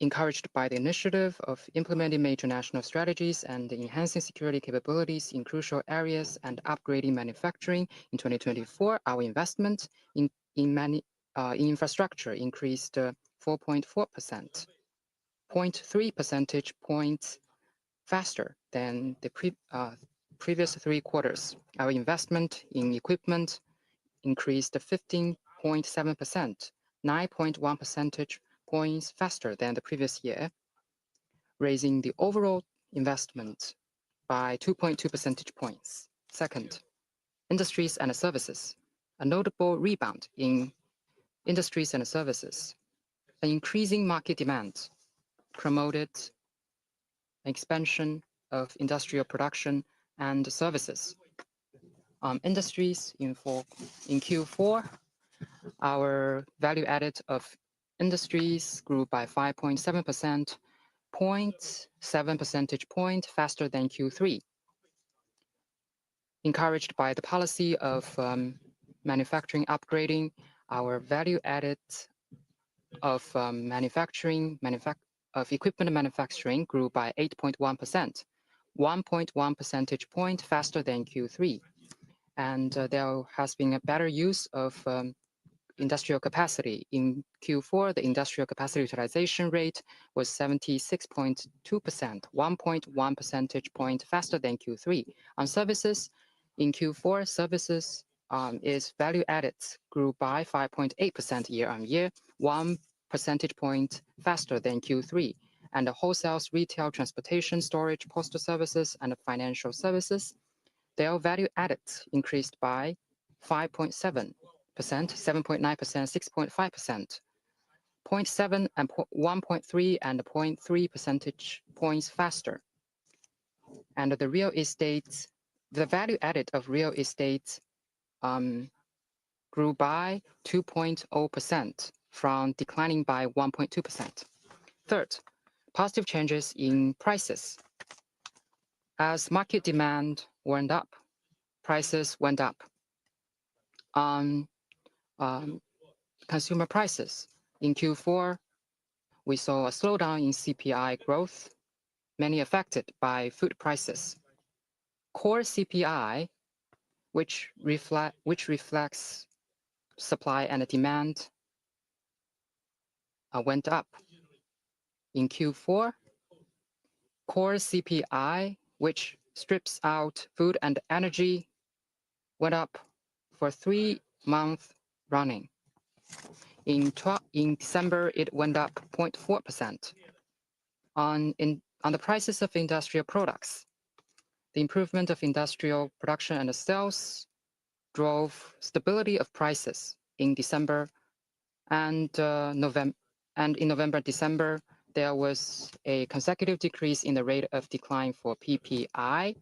encouraged by the initiative of implementing major national strategies and enhancing security capabilities in crucial areas and upgrading manufacturing, in 2024, our investment in infrastructure increased 4.4%, 0.3 percentage points faster than the previous 3 quarters. Our investment in equipment increased 15.7%, 9.1 percentage points faster than the previous year. raising the overall investment by 2.2 percentage points. Second, industries and services. A notable rebound in industries and services. An increasing market demand promoted expansion of industrial production and services. Industries in Q4, our value added of industries grew by 5.7%, 0.7 percentage point faster than Q3. Encouraged by the policy of manufacturing upgrading, our value added of equipment manufacturing grew by 8.1%, 1.1 percentage point faster than Q3. And there has been a better use of industrial capacity. In Q4, the industrial capacity utilization rate was 76.2%, 1.1 percentage point faster than Q3. On services, in Q4, services is value added grew by 5.8% year-on-year, 1 percentage point faster than Q3. And the wholesales, retail, transportation, storage, postal services, and financial services, their value added increased by 5.7%, 7.9%, 6.5%, 0.7 and 1.3 and 0.3 percentage points faster. And the real estate, the value added of real estate grew by 2.0% from declining by 1.2%. Third, positive changes in prices. As market demand went up, prices went up. On consumer prices, in Q4, we saw a slowdown in CPI growth, mainly affected by food prices. Core CPI, which reflects supply and demand, went up. In Q4, core CPI, which strips out food and energy, went up for 3 months running. In December, it went up 0.4%. On the prices of industrial products, the improvement of industrial production and sales drove stability of prices in December and November. And in November, December, there was a consecutive decrease in the rate of decline for PPI,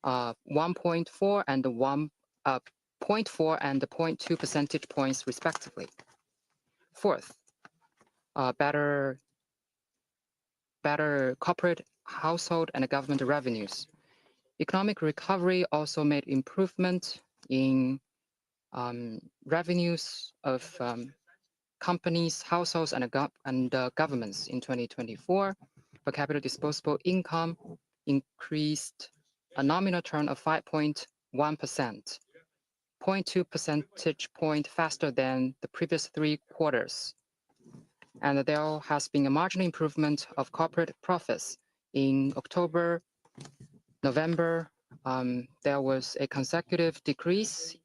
1.4 and 0.4 and 0.2 percentage points respectively. Fourth, better corporate, household, and government revenues. Economic recovery also made improvement in revenues of companies, households, and governments in 2024. Per capita disposable income increased a nominal term of 5.1%, 0.2 percentage point faster than the previous 3 quarters. And there has been a marginal improvement of corporate profits. In October, November, there was a consecutive decrease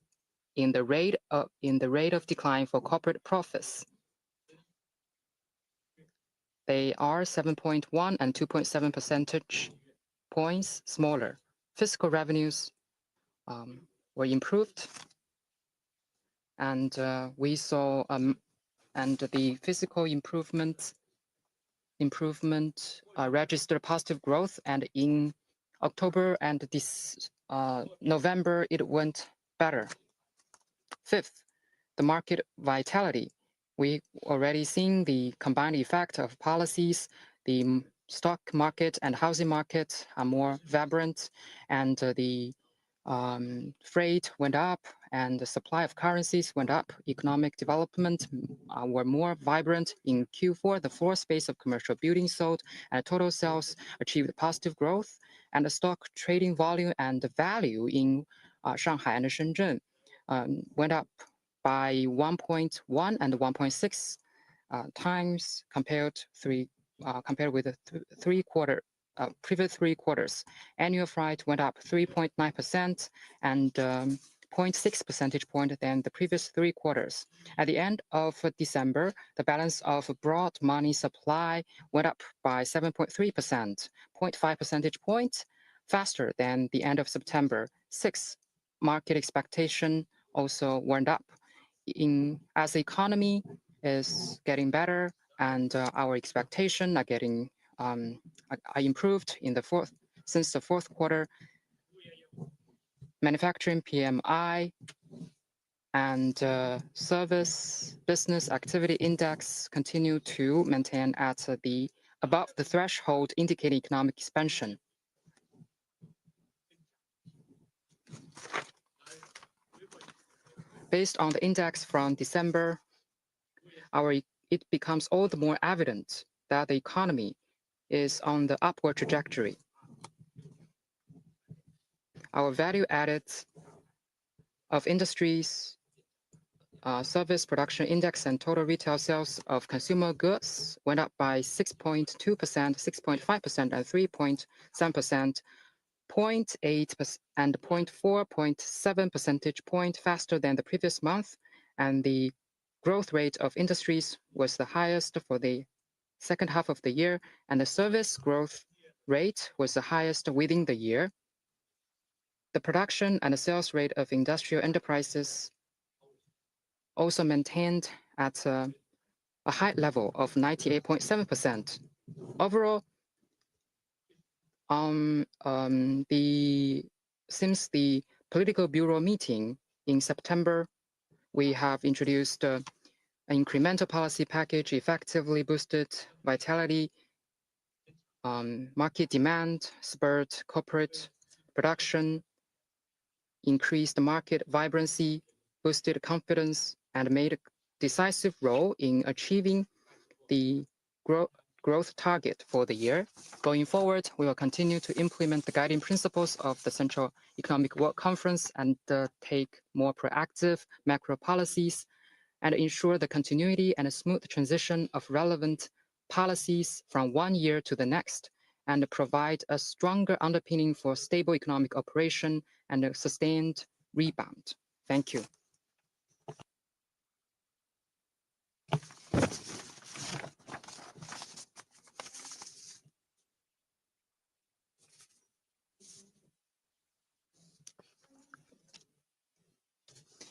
in the rate of decline for corporate profits. They are 7.1 and 2.7 percentage points smaller. Fiscal revenues were improved, and we saw and the fiscal improvement registered positive growth, and in October and November it went better. Fifth, the market vitality. We already seen the combined effect of policies. The stock market and housing market are more vibrant, and the freight went up, and the supply of currencies went up. Economic development were more vibrant. In Q4, the floor space of commercial buildings sold and total sales achieved positive growth, and the stock trading volume and the value in Shanghai and Shenzhen went up by 1.1 and 1.6 times compared with the previous 3 quarters. Annual freight went up 3.9%, and 0.6 percentage point than the previous 3 quarters. At the end of December, the balance of broad money supply went up by 7.3%, 0.5 percentage points faster than the end of September. 6. Market expectation also went up. As the economy is getting better and our expectation are getting are improved since the fourth quarter. Manufacturing PMI and service business activity index continue to maintain at above the threshold indicating economic expansion. Based on the index from December, it becomes all the more evident that the economy is on the upward trajectory. Our value added of industries, service production index and total retail sales of consumer goods went up by 6.2%, 6.5%, and 3.7%, 0.8% and 0.7 percentage point faster than the previous month, and the growth rate of industries was the highest for the second half of the year, and the service growth rate was the highest within the year. The production and the sales rate of industrial enterprises also maintained at a high level of 98.7%. Overall, since the Political Bureau meeting in September, we have introduced an incremental policy package effectively boosted vitality, market demand, spurred corporate production, increased market vibrancy, boosted confidence, and made a decisive role in achieving the growth target for the year. Going forward, we will continue to implement the guiding principles of the Central Economic Work Conference and take more proactive macro policies and ensure the continuity and a smooth transition of relevant policies from one year to the next, and provide a stronger underpinning for stable economic operation and a sustained rebound. Thank you.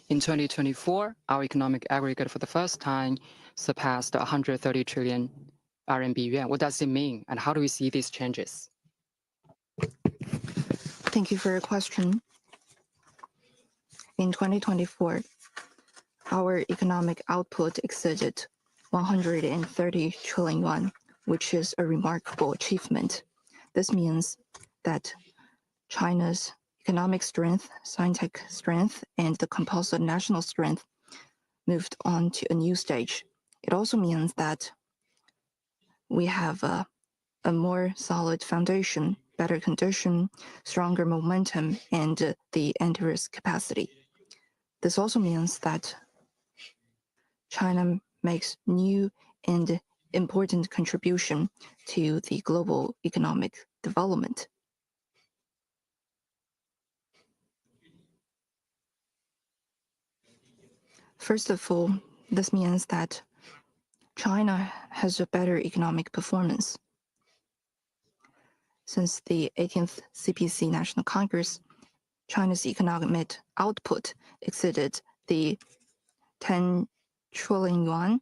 In 2024, our economic aggregate for the first time surpassed 130 trillion RMB yuan. What does it mean, and how do we see these changes? Thank you for your question. In 2024, our economic output exceeded 130 trillion yuan, which is a remarkable achievement. This means that China's economic strength, scientific strength, and the composite national strength moved on to a new stage. It also means that we have a more solid foundation, better condition, stronger momentum, and the anti-risk capacity. This also means that China makes new and important contribution to the global economic development. First of all, this means that China has a better economic performance. Since the 18th CPC National Congress, China's economic output exceeded the 10 trillion yuan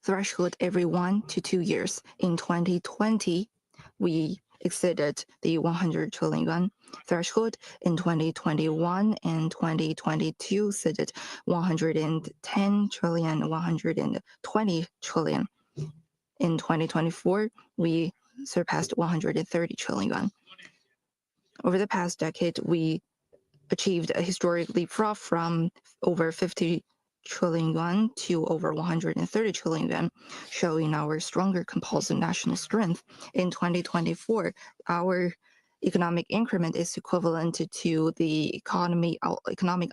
threshold every 1 to 2 years. In 2020, we exceeded the 100 trillion yuan threshold. In 2021 and 2022, exceeded 110 trillion, 120 trillion. In 2024, we surpassed 130 trillion yuan. Over the past decade, we achieved a historic leapfrog from over 50 trillion yuan to over 130 trillion yuan, showing our stronger composite national strength. In 2024, our economic increment is equivalent to the economic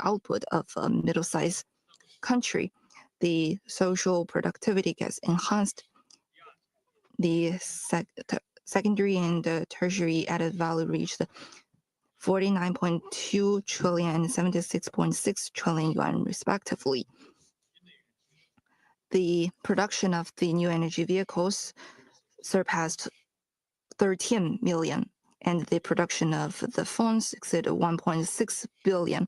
output of a middle-sized country. The social productivity gets enhanced. The secondary and tertiary added value reached 49.2 trillion and 76.6 trillion yuan, respectively. The production of the new energy vehicles surpassed 13 million, and the production of the phones exceeded 1.6 billion,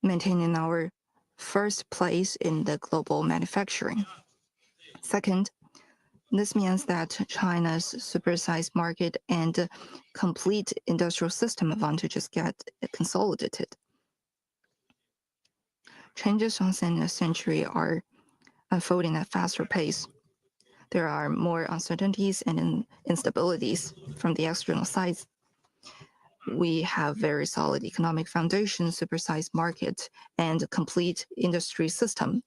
maintaining our first place in the global manufacturing. Second, this means that China's supersized market and complete industrial system advantages get consolidated. Changes on the century are unfolding at a faster pace. There are more uncertainties and instabilities from the external sides. We have very solid economic foundation, supersized market, and complete industry system,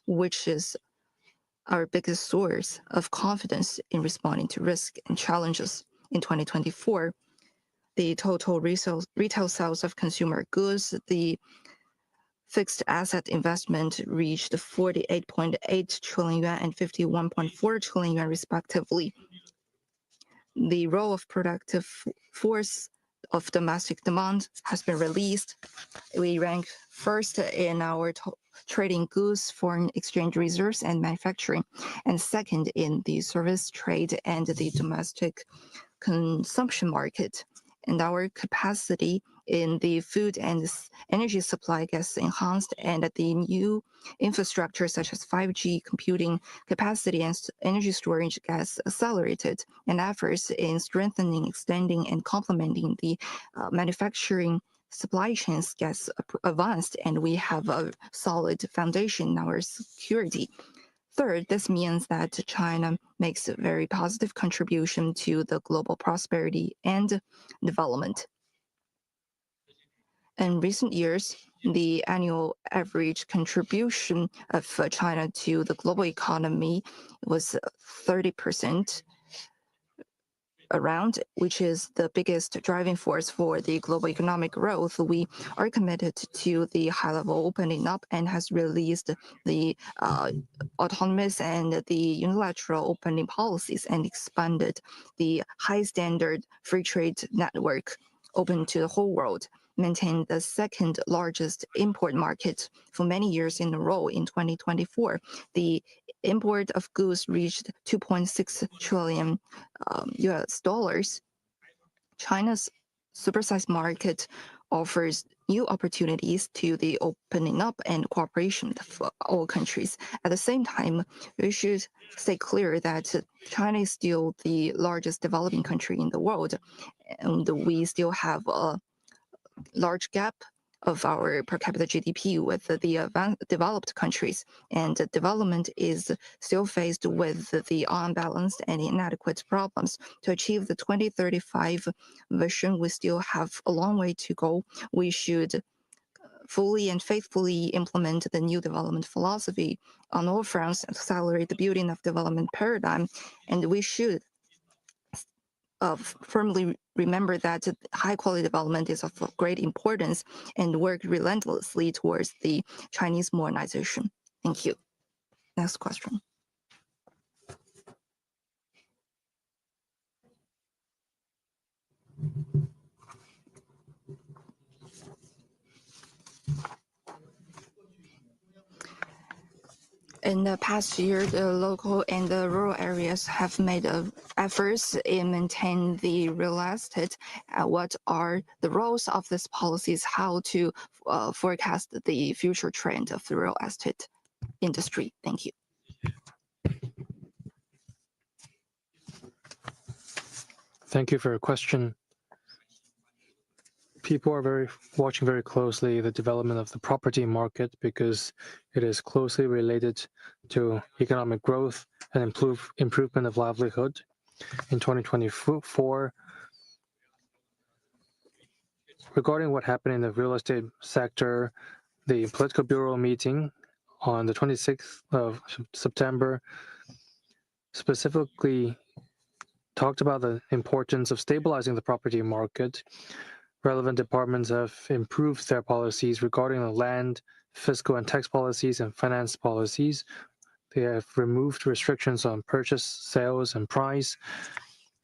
which is our biggest source of confidence in responding to risk and challenges. In 2024, the total retail sales of consumer goods, the fixed asset investment reached 48.8 trillion yuan and 51.4 trillion yuan, respectively. The role of productive force of domestic demand has been released. We rank first in our trading goods, foreign exchange reserves, and manufacturing, and second in the service trade and the domestic consumption market. And our capacity in the food and energy supply gets enhanced, and the new infrastructure such as 5G computing capacity and energy storage gets accelerated, and efforts in strengthening, extending, and complementing the manufacturing supply chains gets advanced, and we have a solid foundation in our security. Third, this means that China makes a very positive contribution to the global prosperity and development. In recent years, the annual average contribution of China to the global economy was 30%. Around, which is the biggest driving force for the global economic growth. We are committed to the high-level opening up and has released the autonomous and the unilateral opening policies and expanded the high-standard free trade network open to the whole world, maintained the second largest import market for many years in a row. In 2024, the import of goods reached 2.6 trillion US dollars. China's supersized market offers new opportunities to the opening up and cooperation of all countries. At the same time, we should stay clear that China is still the largest developing country in the world, and we still have a large gap of our per capita GDP with the developed countries, and development is still faced with the unbalanced and inadequate problems. To achieve the 2035 vision, we still have a long way to go. We should fully and faithfully implement the new development philosophy on all fronts, accelerate the building of development paradigm, and we should firmly remember that high-quality development is of great importance and work relentlessly towards the Chinese modernization. Thank you. Next question. In the past year, the local and the rural areas have made efforts in maintaining the real estate. What are the roles of these policies? How to forecast the future trend of the real estate industry? Thank you. Thank you for your question. People are watching very closely the development of the property market because it is closely related to economic growth and improvement of livelihood. In 2024, regarding what happened in the real estate sector, the Political Bureau meeting on the 26th of September specifically talked about the importance of stabilizing the property market. Relevant departments have improved their policies regarding the land, fiscal and tax policies, and finance policies. They have removed restrictions on purchase, sales, and price,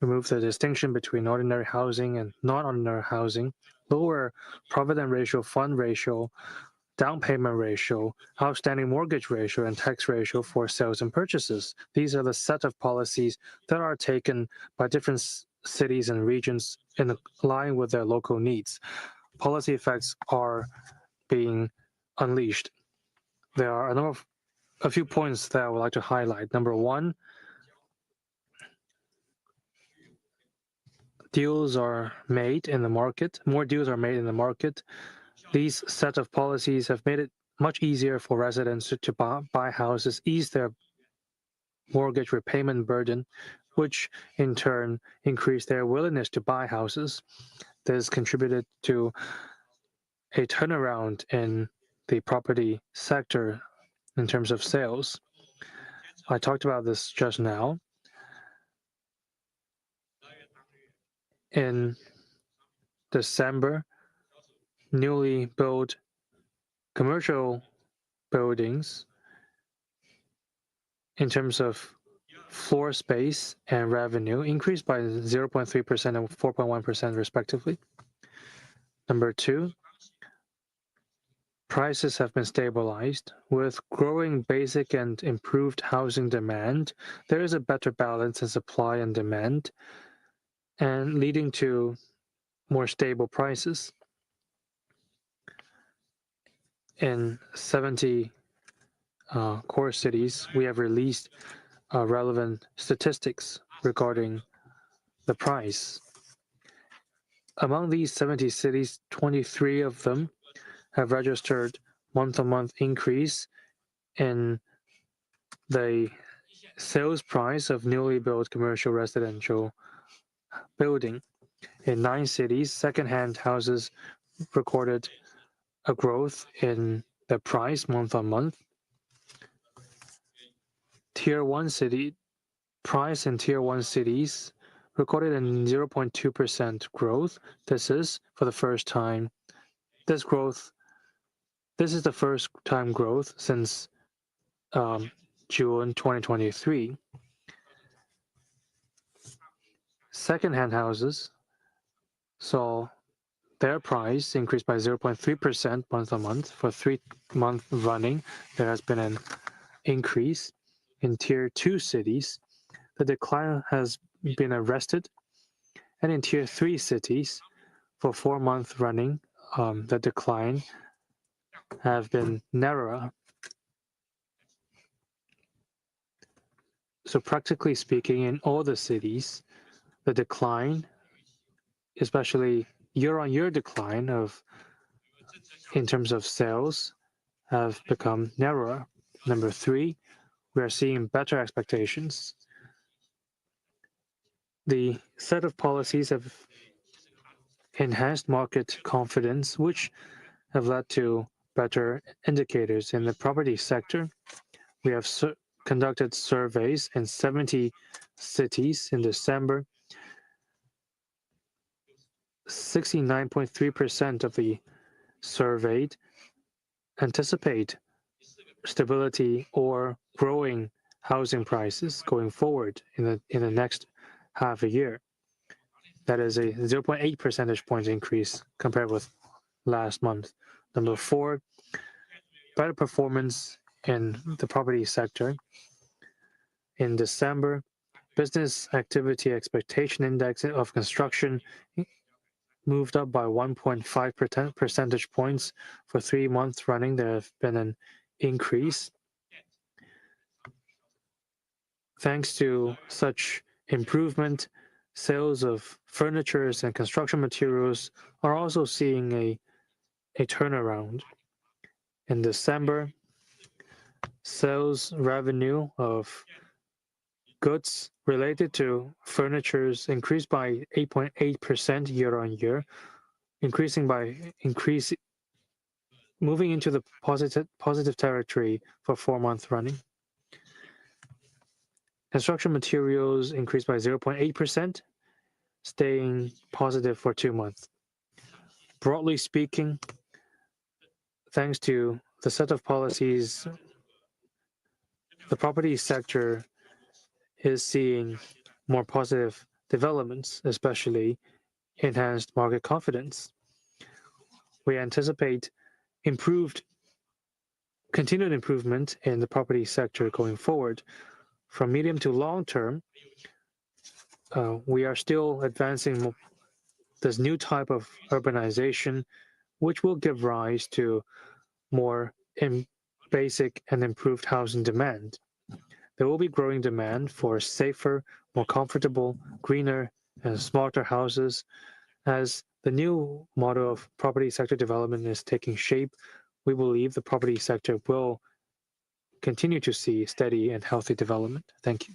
remove the distinction between ordinary housing and non-ordinary housing, lower provident ratio, fund ratio, down payment ratio, outstanding mortgage ratio, and tax ratio for sales and purchases. These are the set of policies that are taken by different cities and regions in line with their local needs. Policy effects are being unleashed. There are a few points that I would like to highlight. Number one, deals are made in the market. More deals are made in the market. These set of policies have made it much easier for residents to buy houses, ease their mortgage repayment burden, which in turn increase their willingness to buy houses. This contributed to a turnaround in the property sector in terms of sales. I talked about this just now. In December, newly built commercial buildings in terms of floor space and revenue increased by 0.3% and 4.1% respectively. Number two, prices have been stabilized. With growing basic and improved housing demand, there is a better balance in supply and demand, and leading to more stable prices. In 70 core cities, we have released relevant statistics regarding the price. Among these 70 cities, 23 of them have registered month-on-month increase in the sales price of newly built commercial residential building. In 9 cities, second-hand houses recorded a growth in the price month-on-month. Tier 1 city price in Tier 1 cities recorded a 0.2% growth. This is for the first time. This is the first time growth since June 2023. Second-hand houses saw their price increase by 0.3% month-on-month. For 3 months running, there has been an increase. In Tier 2 cities, the decline has been arrested. And in Tier 3 cities, for 4 months running, the decline have been narrower. So practically speaking, in all the cities, the decline, especially year-on-year decline in terms of sales, have become narrower. Number 3, we are seeing better expectations. The set of policies have enhanced market confidence, which have led to better indicators in the property sector. We have conducted surveys in 70 cities in December. 69.3% of the surveyed anticipate stability or growing housing prices going forward in the next half a year. That is a 0.8 percentage point increase compared with last month. Number 4, better performance in the property sector. In December, business activity expectation index of construction moved up by 1.5 percentage points. For 3 months running, there have been an increase. Thanks to such improvement, sales of furniture and construction materials are also seeing a turnaround. In December, sales revenue of goods related to furniture increased by 8.8% year-on-year, moving into the positive territory for 4 months running. Construction materials increased by 0.8%, staying positive for 2 months. Broadly speaking, thanks to the set of policies, the property sector is seeing more positive developments, especially enhanced market confidence. We anticipate continued improvement in the property sector going forward. From medium to long term, we are still advancing this new type of urbanization, which will give rise to more basic and improved housing demand. There will be growing demand for safer, more comfortable, greener, and smarter houses. As the new model of property sector development is taking shape, we believe the property sector will continue to see steady and healthy development. Thank you.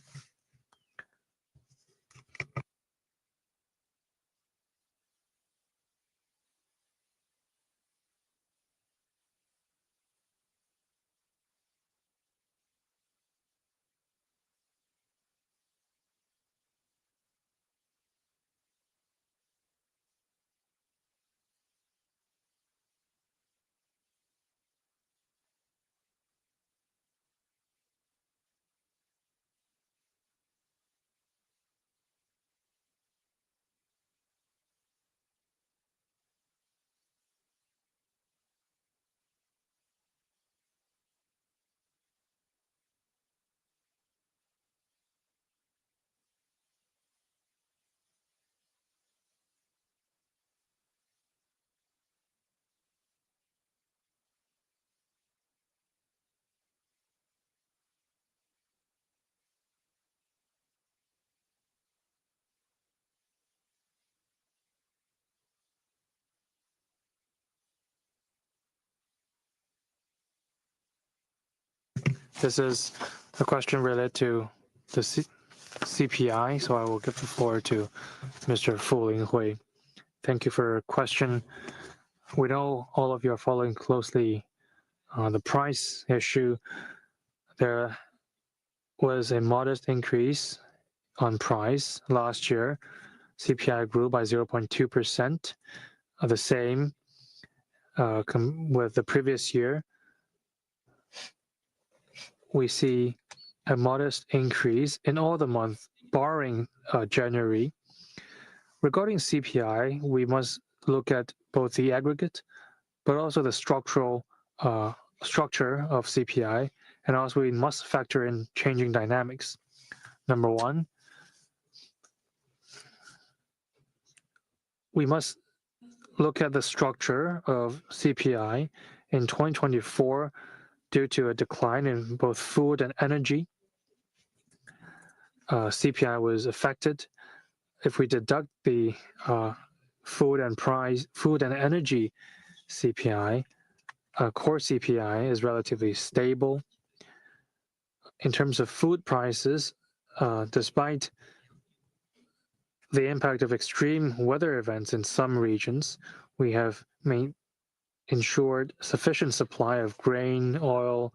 This is a question related to the CPI, so I will give the floor to Mr. Fu Linghui. Thank you for your question. We know all of you are following closely the price issue. There was a modest increase on price last year. CPI grew by 0.2%, the same with the previous year. We see a modest increase in all the months, barring January. Regarding CPI, we must look at both the aggregate, but also the structure of CPI, and also we must factor in changing dynamics. Number one, we must look at the structure of CPI in 2024 due to a decline in both food and energy. CPI was affected. If we deduct the food and energy CPI, core CPI is relatively stable. In terms of food prices, despite the impact of extreme weather events in some regions, we have ensured sufficient supply of grain, oil,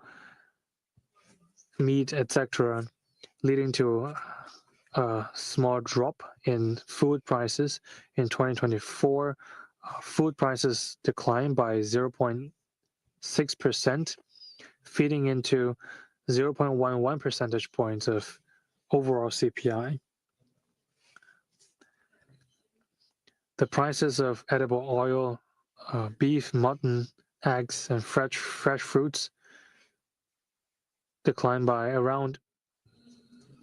meat, etc., leading to a small drop in food prices. In 2024, food prices declined by 0.6%, feeding into 0.11 percentage points of overall CPI. The prices of edible oil, beef, mutton, eggs, and fresh fruits declined by around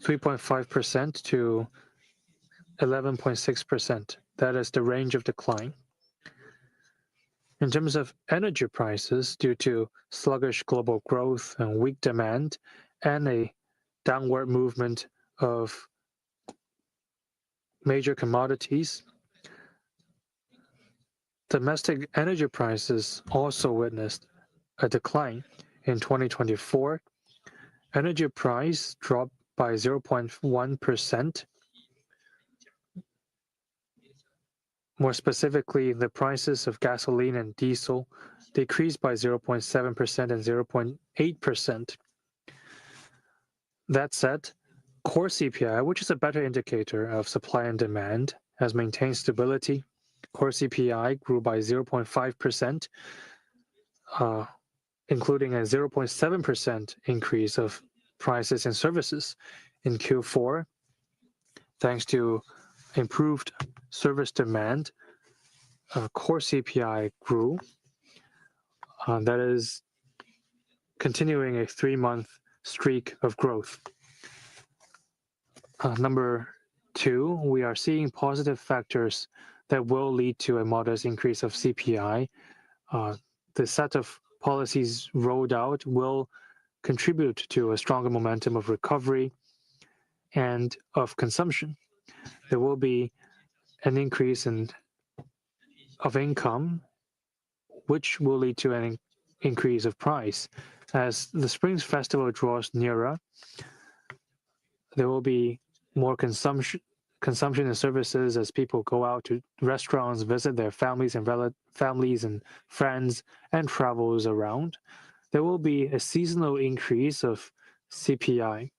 3.5% to 11.6%. That is the range of decline. In terms of energy prices, due to sluggish global growth and weak demand, and a downward movement of major commodities, domestic energy prices also witnessed a decline. In 2024, energy price dropped by 0.1%. More specifically, the prices of gasoline and diesel decreased by 0.7% and 0.8%. That said, core CPI, which is a better indicator of supply and demand, has maintained stability. Core CPI grew by 0.5%, including a 0.7% increase of prices and services in Q4, thanks to improved service demand, core CPI grew. That is continuing a 3-month streak of growth. Number 2, we are seeing positive factors that will lead to a modest increase of CPI. The set of policies rolled out will contribute to a stronger momentum of recovery and of consumption. There will be an increase of income, which will lead to an increase of price. As the Spring Festival draws nearer, there will be more consumption and services as people go out to restaurants, visit their families and friends, and travels around. There will be a seasonal increase of CPI.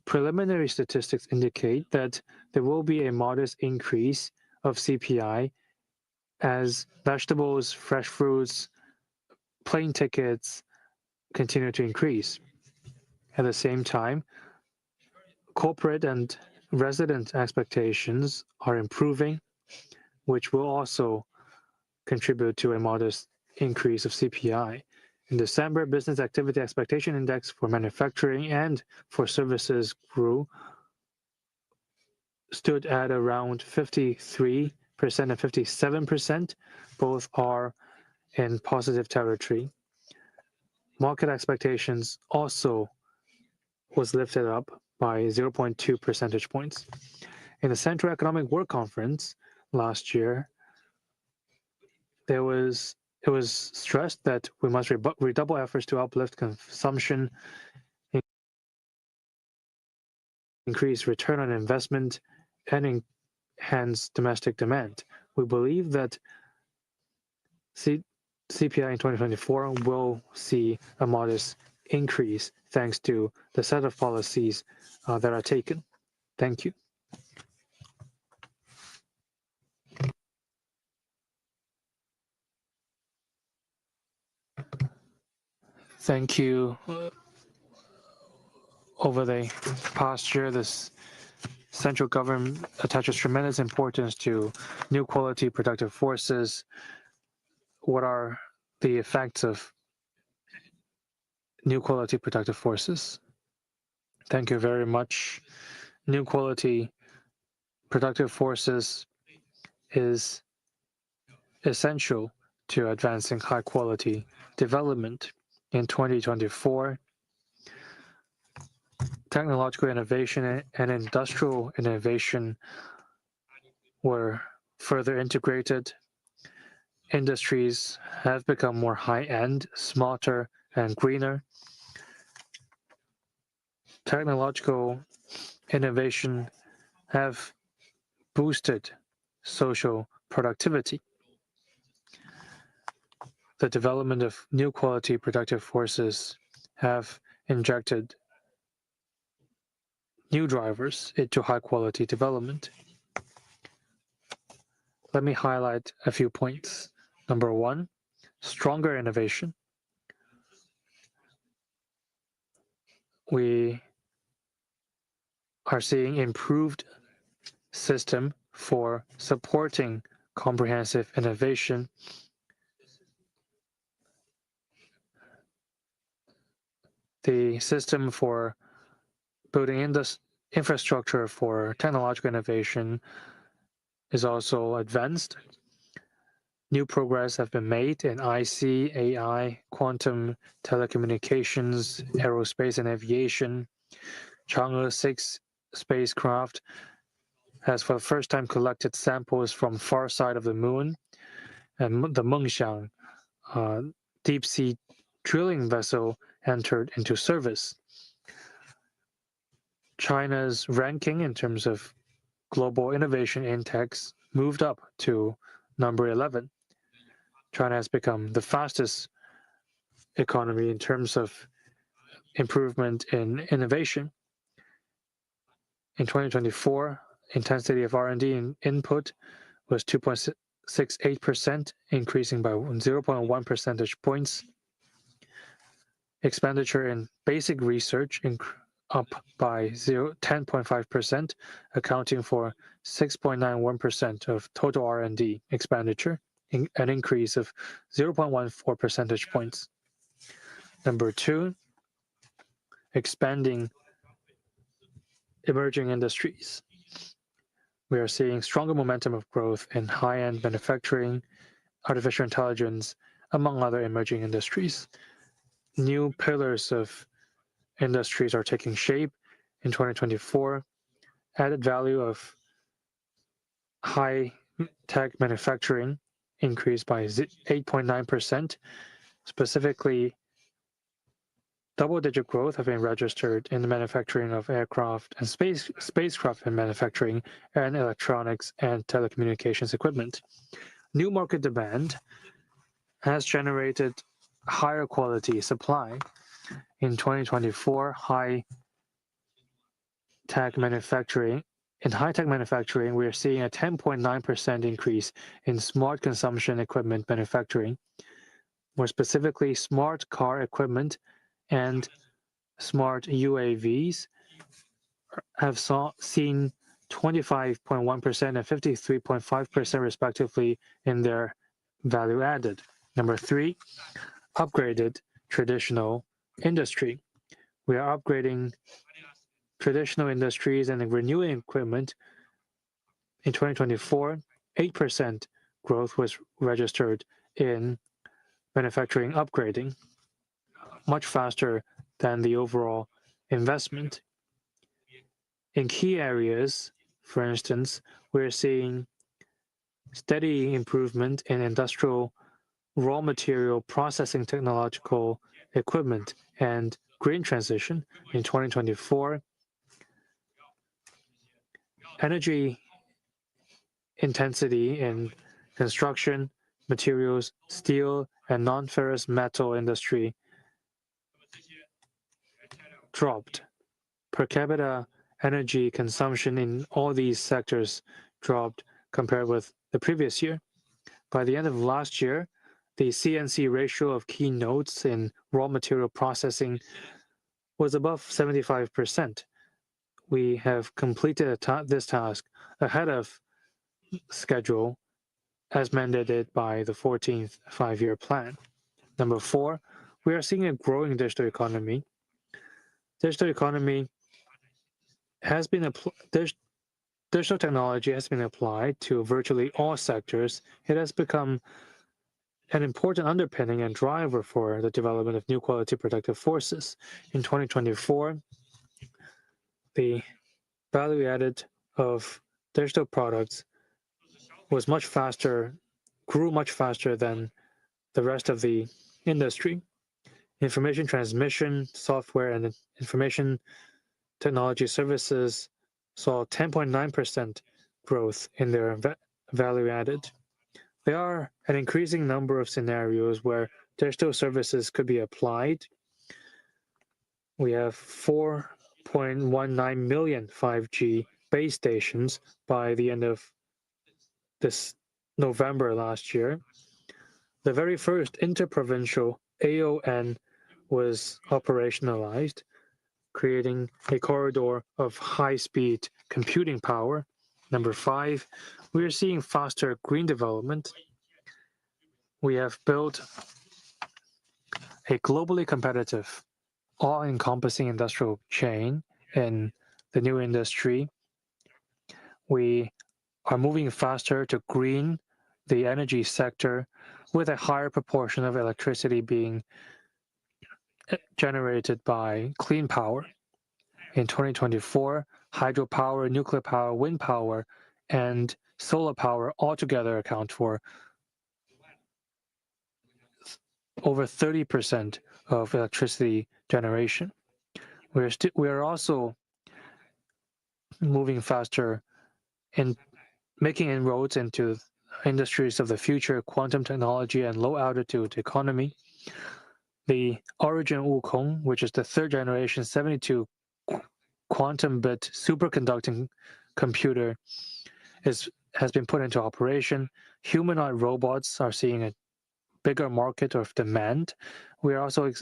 Preliminary statistics indicate that there will be a modest increase of CPI as vegetables, fresh fruits, plane tickets continue to increase. At the same time, corporate and resident expectations are improving, which will also contribute to a modest increase of CPI. In December, business activity expectation index for manufacturing and for services stood at around 53% and 57%. Both are in positive territory. Market expectations also was lifted up by 0.2 percentage points. In the Central Economic Work Conference last year, it was stressed that we must redouble efforts to uplift consumption, increase return on investment, and enhance domestic demand. We believe that CPI in 2024 will see a modest increase thanks to the set of policies that are taken. Thank you. Thank you. Over the past year, this central government attaches tremendous importance to new quality productive forces. What are the effects of new quality productive forces? Thank you very much. New quality productive forces is essential to advancing high quality development. In 2024, technological innovation and industrial innovation were further integrated. Industries have become more high-end, smarter, and greener. Technological innovation have boosted social productivity. The development of new quality productive forces have injected new drivers into high-quality development. Let me highlight a few points. Number 1, stronger innovation. We are seeing improved system for supporting comprehensive innovation. The system for building in this infrastructure for technological innovation is also advanced. New progress have been made in IC, AI, quantum, telecommunications, aerospace and aviation. Chang'e 6 spacecraft has for the first time collected samples from far side of the moon, and the Mengxiang deep-sea drilling vessel entered into service. China's ranking in terms of global innovation index moved up to number 11. China has become the fastest economy in terms of improvement in innovation. In 2024, intensity of R&D input was 2.68%, increasing by 0.1 percentage points. Expenditure in basic research up by 10.5%, accounting for 6.91% of total R&D expenditure, an increase of 0.14 percentage points. Number 2, expanding emerging industries. We are seeing stronger momentum of growth in high-end manufacturing, artificial intelligence, among other emerging industries. New pillars of industries are taking shape in 2024. Added value of high-tech manufacturing increased by 8.9%. Specifically, double-digit growth have been registered in the manufacturing of aircraft and spacecraft and manufacturing and electronics and telecommunications equipment. New market demand has generated higher quality supply. In 2024, high-tech manufacturing, we are seeing a 10.9% increase in smart consumption equipment manufacturing. More specifically, smart car equipment and smart UAVs have seen 25.1% and 53.5% respectively in their value added. Number 3, upgraded traditional industry. We are upgrading traditional industries and renewing equipment. In 2024, 8% growth was registered in manufacturing upgrading, much faster than the overall investment. In key areas, for instance, we're seeing steady improvement in industrial raw material processing technological equipment and green transition. In 2024, energy intensity in construction, materials, steel, and non-ferrous metal industry dropped. Per capita energy consumption in all these sectors dropped compared with the previous year. By the end of last year, the CNC ratio of key nodes in raw material processing was above 75%. We have completed this task ahead of schedule as mandated by the 14th five-year plan. Number 4, we are seeing a growing digital economy. Digital technology has been applied to virtually all sectors. It has become an important underpinning and driver for the development of new quality productive forces. In 2024, the value added of digital products was grew much faster than the rest of the industry. Information transmission, software, and information technology services saw 10.9% growth in their value added. There are an increasing number of scenarios where digital services could be applied. We have 4.19 million 5G base stations by the end of this November last year. The very first interprovincial AON was operationalized, creating a corridor of high-speed computing power. Number 5, we are seeing faster green development. We have built a globally competitive, all-encompassing industrial chain in the new industry. We are moving faster to green the energy sector with a higher proportion of electricity being generated by clean power. In 2024, hydropower, nuclear power, wind power, and solar power altogether account for over 30% of electricity generation. We are also moving faster in making inroads into industries of the future, quantum technology and low-altitude economy. The Origin Wukong, which is the third generation 72 quantum bit superconducting computer, has been put into operation. Humanoid robots are seeing a bigger market of demand. We are also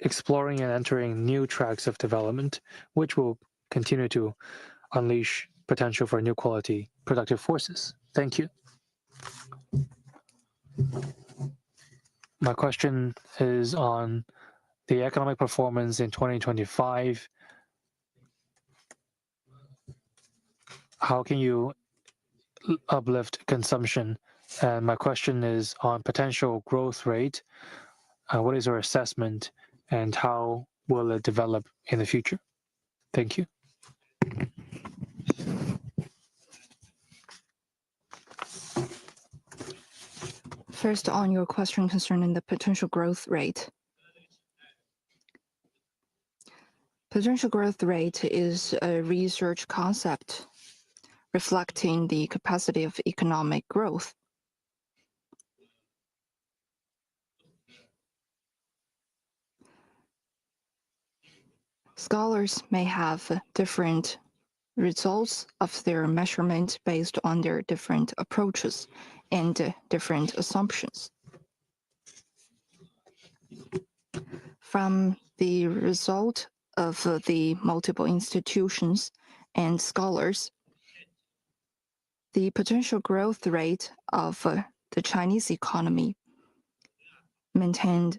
exploring and entering new tracks of development, which will continue to unleash potential for new quality productive forces. Thank you. My question is on the economic performance in 2025. How can you uplift consumption? And my question is on potential growth rate. What is your assessment and how will it develop in the future? Thank you. First, on your question concerning the potential growth rate. Potential growth rate is a research concept reflecting the capacity of economic growth. Scholars may have different results of their measurement based on their different approaches and different assumptions. From the result of the multiple institutions and scholars, the potential growth rate of the Chinese economy maintained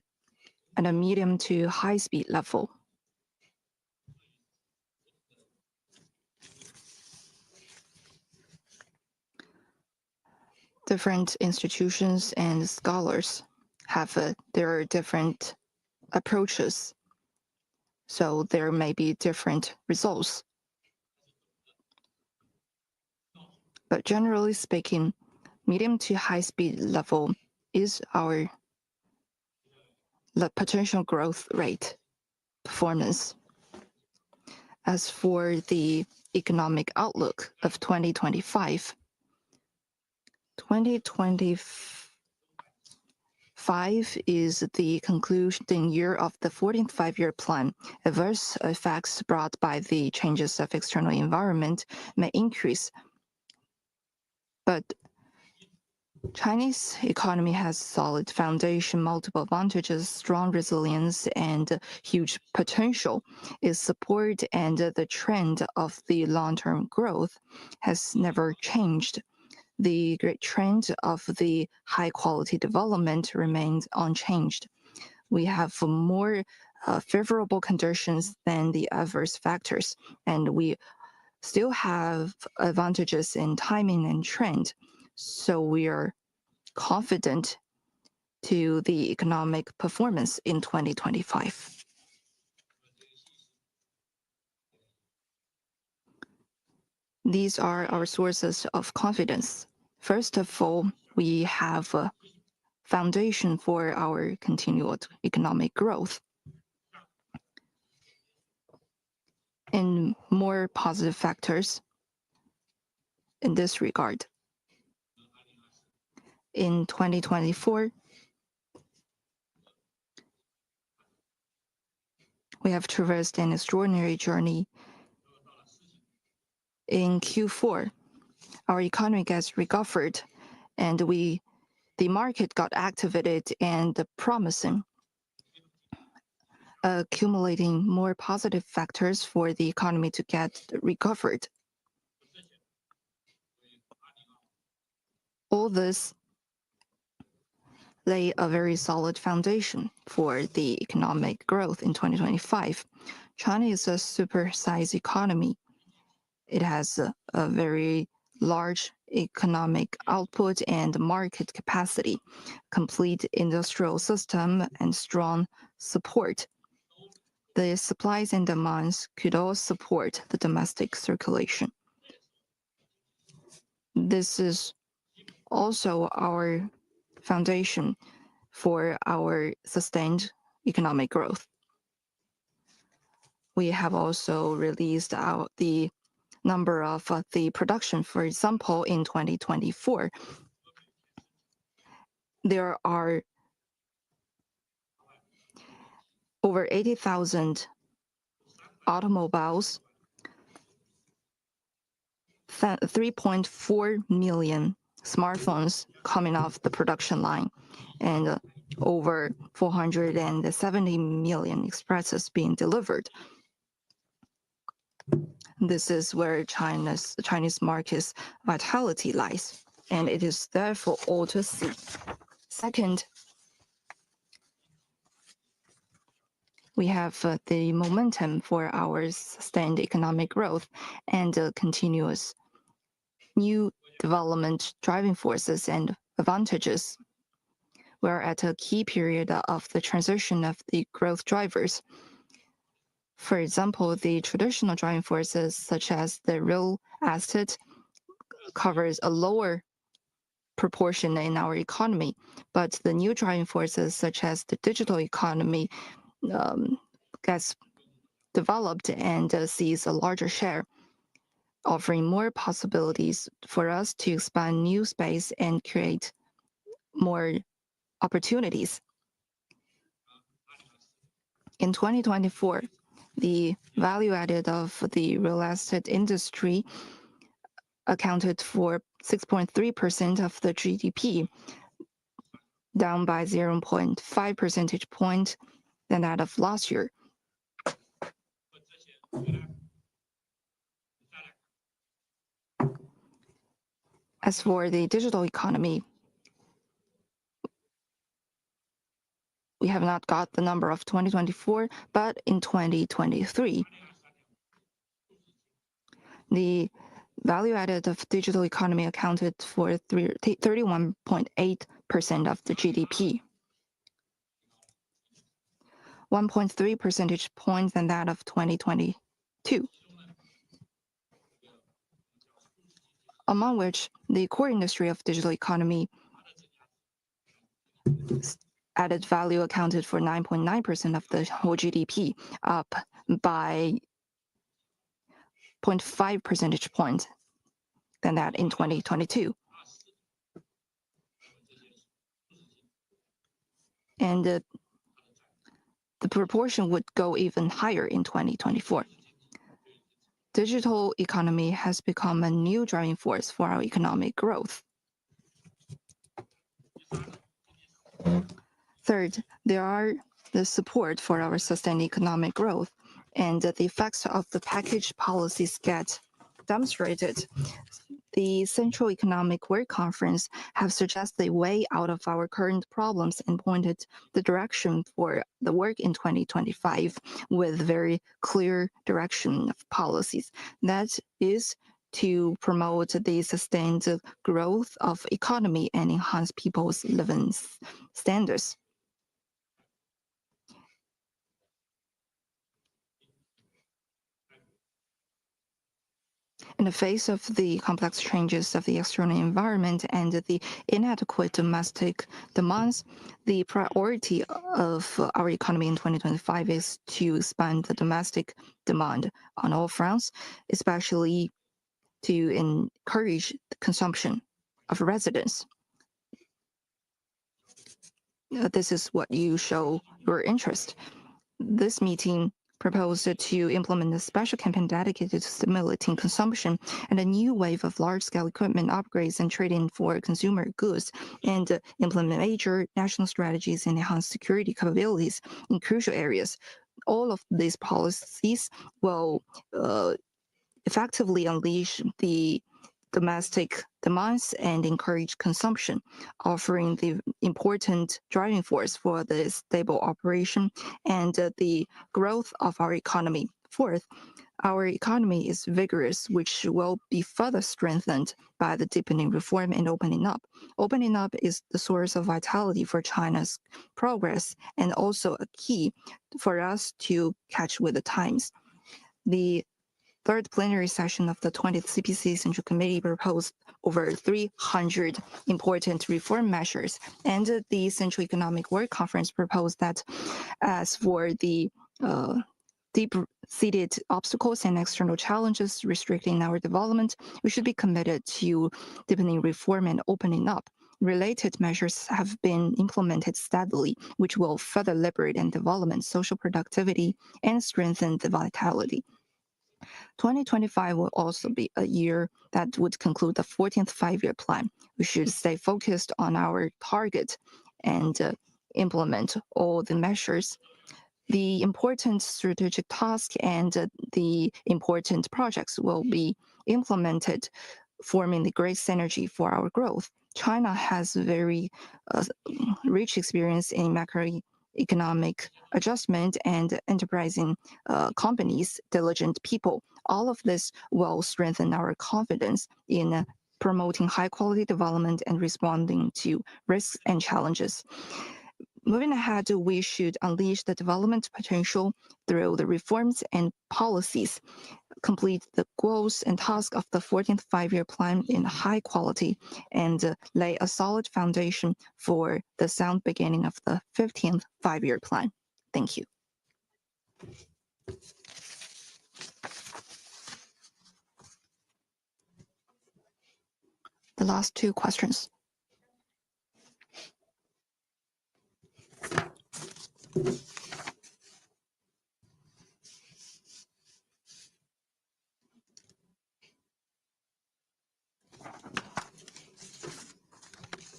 at a medium to high speed level. Different institutions and scholars have their different approaches, so there may be different results. But generally speaking, medium to high speed level is the potential growth rate performance. As for the economic outlook of 2025, 2025 is the concluding year of the 14th five-year plan. Adverse effects brought by the changes of external environment may increase, but Chinese economy has solid foundation, multiple advantages, strong resilience, and huge potential. Its support and the trend of the long-term growth has never changed. The great trend of the high-quality development remains unchanged. We have more favorable conditions than the adverse factors, and we still have advantages in timing and trend. So we are confident to the economic performance in 2025. These are our sources of confidence. First of all, we have a foundation for our continued economic growth. And more positive factors in this regard. In 2024, we have traversed an extraordinary journey. In Q4, our economy gets recovered, and the market got activated and promising, accumulating more positive factors for the economy to get recovered. All this lay a very solid foundation for the economic growth in 2025. China is a super-sized economy. It has a very large economic output and market capacity, complete industrial system, and strong support. The supplies and demands could all support the domestic circulation. This is also our foundation for our sustained economic growth. We have also released out the number of the production. For example, in 2024, there are over 80,000 automobiles, 3.4 million smartphones coming off the production line, and over 470 million expresses being delivered. This is where Chinese market's vitality lies, and it is therefore all to see. Second, we have the momentum for our sustained economic growth and continuous new development driving forces and advantages. We're at a key period of the transition of the growth drivers. For example, the traditional driving forces, such as the real estate, covers a lower proportion in our economy, but the new driving forces, such as the digital economy, gets developed and sees a larger share, offering more possibilities for us to expand new space and create more opportunities. In 2024, the value added of the real estate industry accounted for 6.3% of the GDP, down by 0.5 percentage point than that of last year. As for the digital economy, we have not got the number of 2024, but in 2023, the value added of digital economy accounted for 31.8% of the GDP, 1.3 percentage points than that of 2022. Among which the core industry of digital economy added value accounted for 9.9% of the whole GDP, up by 0.5 percentage points than that in 2022. And the proportion would go even higher in 2024. Digital economy has become a new driving force for our economic growth. Third, there are the support for our sustained economic growth, and the effects of the package policies get demonstrated. The Central Economic Work Conference have suggested a way out of our current problems and pointed the direction for the work in 2025 with very clear direction of policies. That is to promote the sustained growth of economy and enhance people's living standards. In the face of the complex changes of the external environment and the inadequate domestic demands, the priority of our economy in 2025 is to expand the domestic demand on all fronts, especially to encourage the consumption of residents. This is what you show your interest. This meeting proposed to implement a special campaign dedicated to stimulating consumption and a new wave of large-scale equipment upgrades and trade-in for consumer goods, and implement major national strategies and enhance security capabilities in crucial areas. All of these policies will effectively unleash the domestic demands and encourage consumption, offering the important driving force for the stable operation and the growth of our economy. Fourth, our economy is vigorous, which will be further strengthened by the deepening reform and opening up. Opening up is the source of vitality for China's progress and also a key for us to catch with the times. The third plenary session of the 20th CPC Central Committee proposed over 300 important reform measures, and the Central Economic Work Conference proposed that as for the deep-seated obstacles and external challenges restricting our development, we should be committed to deepening reform and opening up. Related measures have been implemented steadily, which will further liberate and develop social productivity and strengthen the vitality. 2025 will also be a year that would conclude the 14th five-year plan. We should stay focused on our target and implement all the measures, the important strategic tasks and the important projects will be implemented, forming the great synergy for our growth. China has very rich experience in macroeconomic adjustment and enterprising companies, diligent people. All of this will strengthen our confidence in promoting high-quality development and responding to risks and challenges. Moving ahead, we should unleash the development potential through the reforms and policies, complete the goals and tasks of the 14th five-year plan in high quality, and lay a solid foundation for the sound beginning of the 15th five-year plan. Thank you. The last two questions.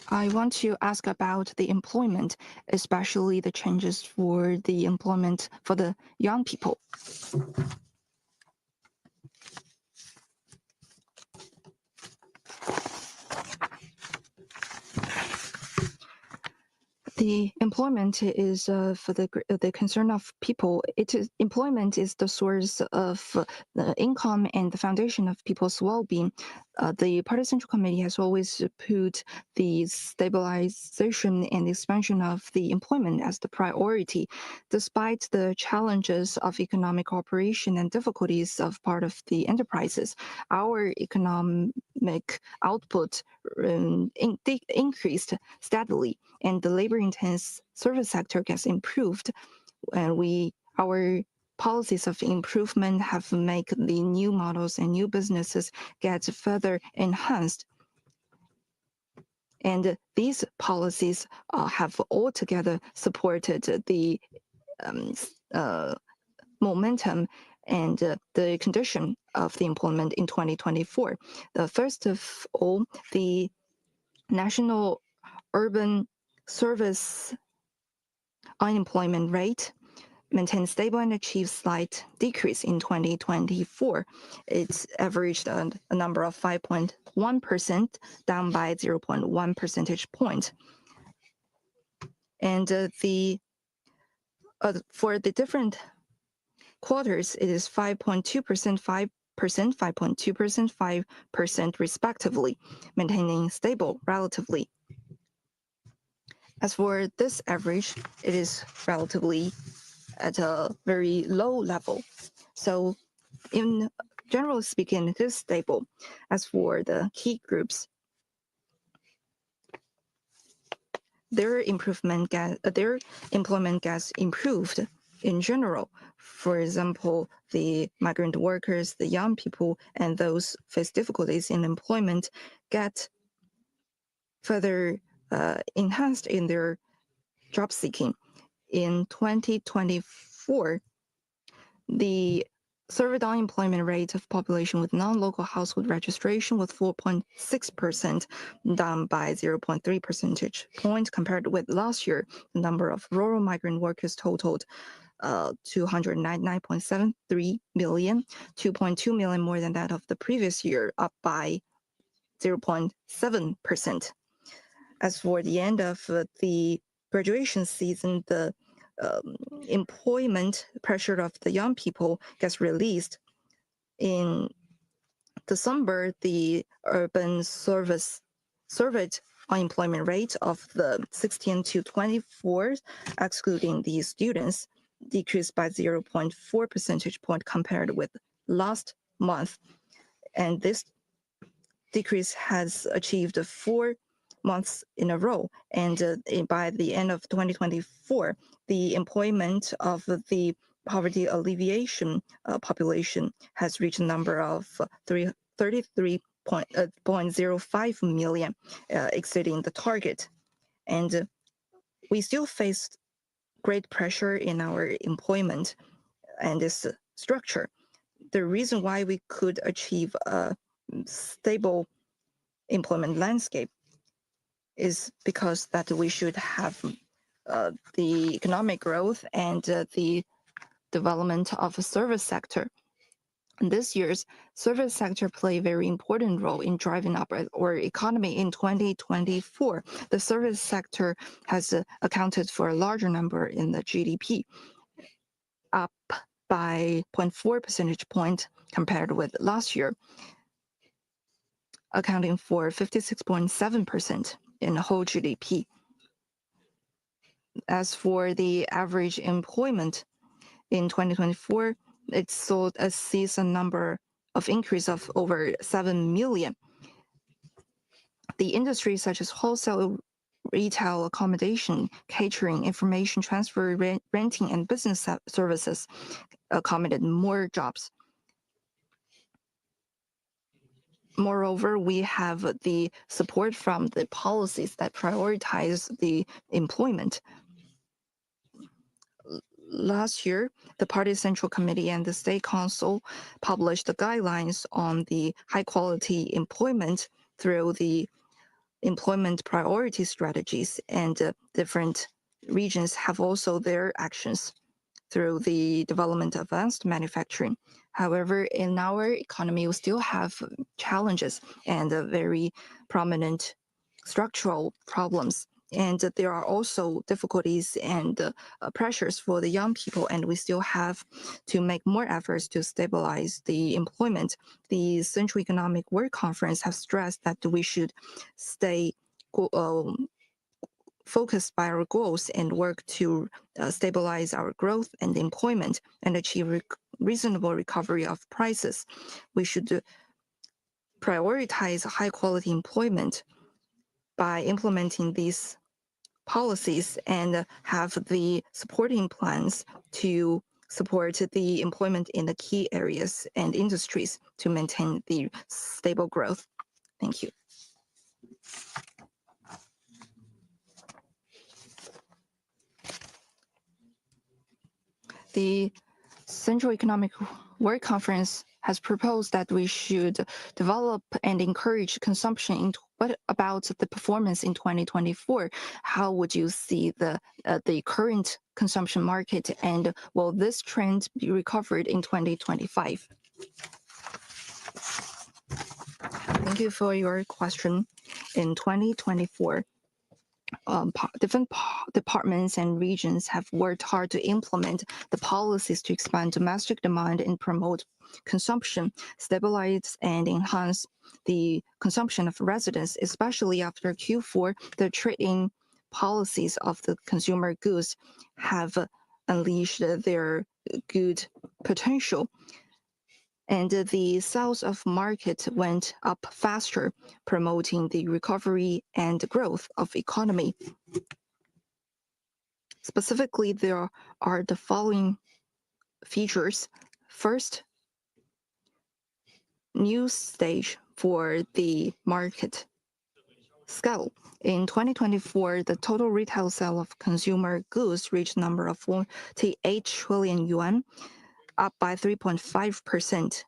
I want to ask about the employment, especially the changes for the employment for the young people. The employment is for the concern of people. Employment is the source of the income and the foundation of people's well-being. The Party Central Committee has always put the stabilization and expansion of the employment as the priority. Despite the challenges of economic operation and difficulties of part of the enterprises, our economic output increased steadily, and the labor-intense service sector gets improved. And our policies of improvement have made the new models and new businesses get further enhanced. And these policies have altogether supported the momentum and the condition of the employment in 2024. First of all, the national urban service unemployment rate maintained stable and achieved slight decrease in 2024. It's averaged a number of 5.1%, down by 0.1 percentage point. And for the different quarters, it is 5.2%, 5%, 5.2%, 5% respectively, maintaining stable relatively. As for this average, it is relatively at a very low level. So in generally speaking, it is stable. As for the key groups, their employment gets improved in general. For example, the migrant workers, the young people, and those face difficulties in employment get further enhanced in their job seeking. In 2024, the surveyed unemployment rate of population with non-local household registration was 4.6%, down by 0.3 percentage point compared with last year. The number of rural migrant workers totaled 299.73 million, 2.2 million more than that of the previous year, up by 0.7%. As for the end of the graduation season, the employment pressure of the young people gets released. In December, the urban surveyed unemployment rate of the 16 to 24, excluding the students, decreased by 0.4 percentage point compared with last month. And this decrease has achieved 4 months in a row. And by the end of 2024, the employment of the poverty alleviation population has reached a number of 33.05 million, exceeding the target. And we still face great pressure in our employment and this structure. The reason why we could achieve a stable employment landscape is because that we should have the economic growth and the development of a service sector. And this year's service sector play a very important role in driving up our economy in 2024. The service sector has accounted for a larger number in the GDP, up by 0.4 percentage point compared with last year, accounting for 56.7% in the whole GDP. As for the average employment in 2024, it sees a number of increase of over 7 million. The industries such as wholesale, retail, accommodation, catering, information transfer, renting, and business services accommodated more jobs. Moreover, we have the support from the policies that prioritize the employment. Last year, the Party Central Committee and the State Council published the guidelines on the high-quality employment through the employment priority strategies, and different regions have also their actions through the development of advanced manufacturing. However, in our economy, we still have challenges and very prominent structural problems. And there are also difficulties and pressures for the young people, and we still have to make more efforts to stabilize the employment. The Central Economic Work Conference has stressed that we should stay focused by our goals and work to stabilize our growth and employment and achieve reasonable recovery of prices. We should prioritize high-quality employment by implementing these policies and have the supporting plans to support the employment in the key areas and industries to maintain the stable growth. Thank you. The Central Economic Work Conference has proposed that we should develop and encourage consumption. What about the performance in 2024? How would you see the current consumption market, and will this trend be recovered in 2025? Thank you for your question. In 2024, different departments and regions have worked hard to implement the policies to expand domestic demand and promote consumption, stabilize and enhance the consumption of residents, especially after Q4. The trade-in policies of the consumer goods have unleashed their good potential, and the sales of market went up faster, promoting the recovery and growth of economy. Specifically, there are the following features. First, new stage for the market scale. In 2024, the total retail sale of consumer goods reached a number of 48 trillion yuan, up by 3.5%,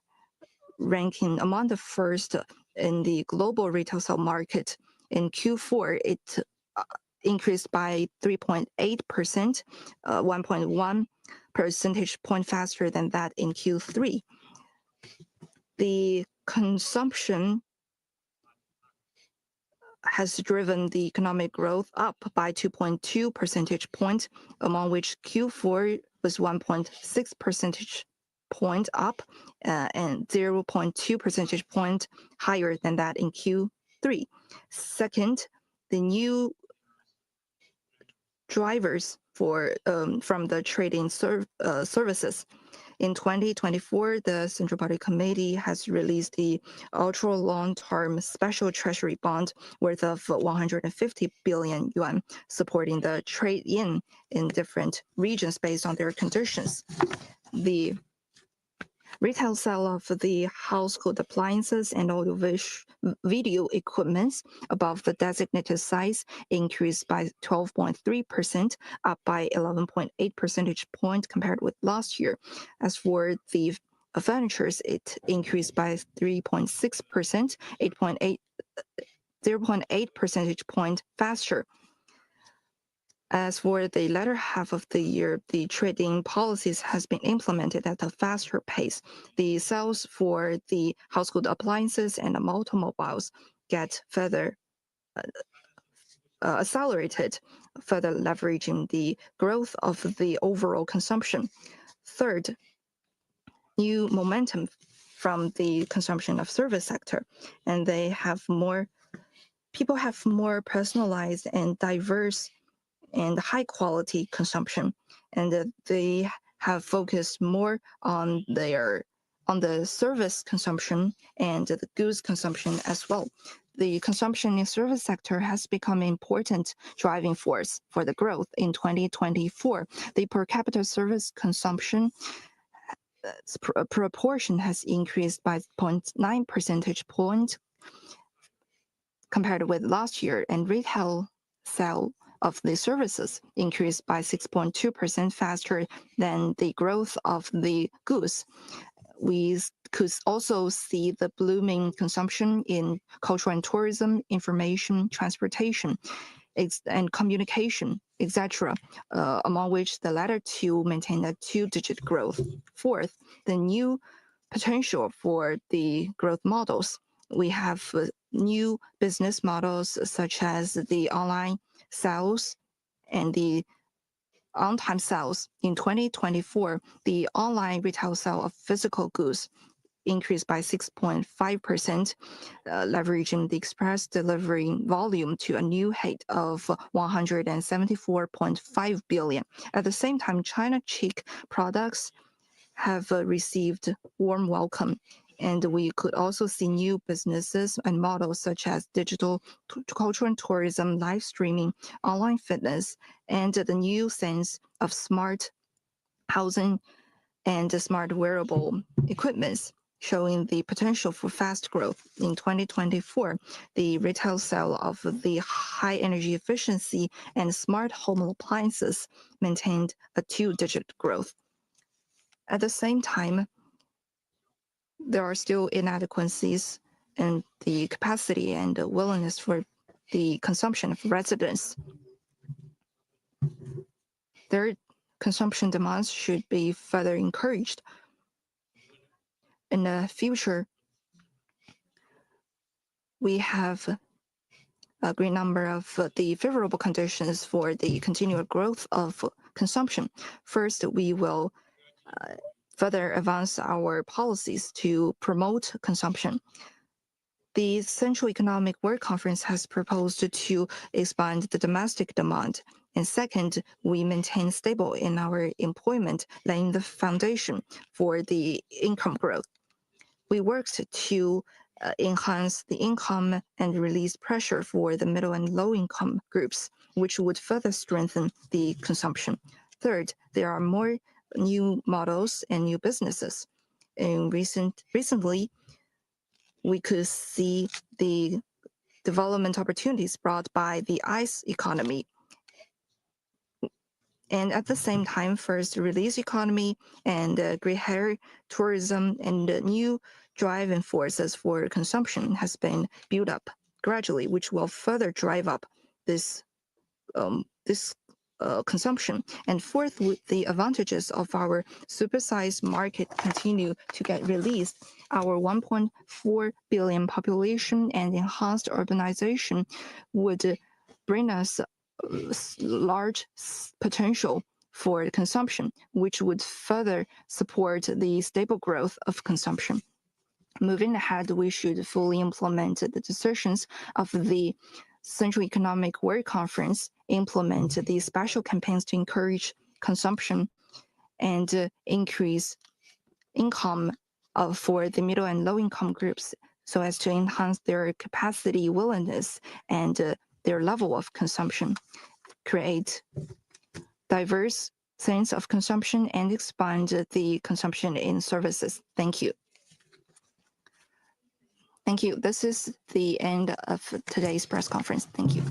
ranking among the first in the global retail sale market. In Q4, it increased by 3.8%, 1.1 percentage point faster than that in Q3. The consumption has driven the economic growth up by 2.2 percentage points, among which Q4 was 1.6 percentage point up and 0.2 percentage point higher than that in Q3. Second, the new drivers for from the trading services. In 2024, the Central Party Committee has released the ultra long-term special treasury bond worth of 150 billion yuan, supporting the trade-in different regions based on their conditions. The retail sale of the household appliances and audio-video equipment above the designated size increased by 12.3%, up by 11.8 percentage points compared with last year. As for the furnitures, it increased by 3.6%, 0.8 percentage point faster. As for the latter half of the year, the trading policies has been implemented at a faster pace. The sales for the household appliances and automobiles get further accelerated, further leveraging the growth of the overall consumption. Third, new momentum from the consumption of service sector, and people have more personalized and diverse and high quality consumption, and they have focused more on the service consumption and the goods consumption as well. The consumption in service sector has become an important driving force for the growth in 2024. The per capita service consumption proportion has increased by 0.9 percentage point compared with last year, and retail sale of the services increased by 6.2% faster than the growth of the goods. We could also see the blooming consumption in cultural and tourism, information, transportation, and communication, etc., among which the latter two maintain a two-digit growth. Fourth, the new potential for the growth models. We have new business models such as the online sales and the on-time sales. In 2024, the online retail sale of physical goods increased by 6.5%, leveraging the express delivery volume to a new height of 174.5 billion. At the same time, China chic products have received warm welcome, and we could also see new businesses and models such as digital culture and tourism, live streaming, online fitness, and the new sense of smart housing and smart wearable equipments, showing the potential for fast growth. In 2024, the retail sale of the high energy efficiency and smart home appliances maintained a two-digit growth. At the same time, there are still inadequacies in the capacity and the willingness for the consumption of residents. Their consumption demands should be further encouraged. In the future, we have a great number of the favorable conditions for the continued growth of consumption. First, we will further advance our policies to promote consumption. The Central Economic Work Conference has proposed to expand the domestic demand. And second, we maintain stable in our employment, laying the foundation for the income growth. We worked to enhance the income and release pressure for the middle and low income groups, which would further strengthen the consumption. Third, there are more new models and new businesses. Recently, we could see the development opportunities brought by the ICE economy. And at the same time, first release economy and gray hair tourism and new driving forces for consumption has been built up gradually, which will further drive up this consumption. And fourth, the advantages of our supersized market continue to get released. Our 1.4 billion population and enhanced urbanization would bring us large potential for consumption, which would further support the stable growth of consumption. Moving ahead, we should fully implement the decisions of the Central Economic Work Conference, implement the special campaigns to encourage consumption and increase income for the middle and low income groups so as to enhance their capacity, willingness, and their level of consumption, create diverse sense of consumption, and expand the consumption in services. Thank you. Thank you. This is the end of today's press conference. Thank you.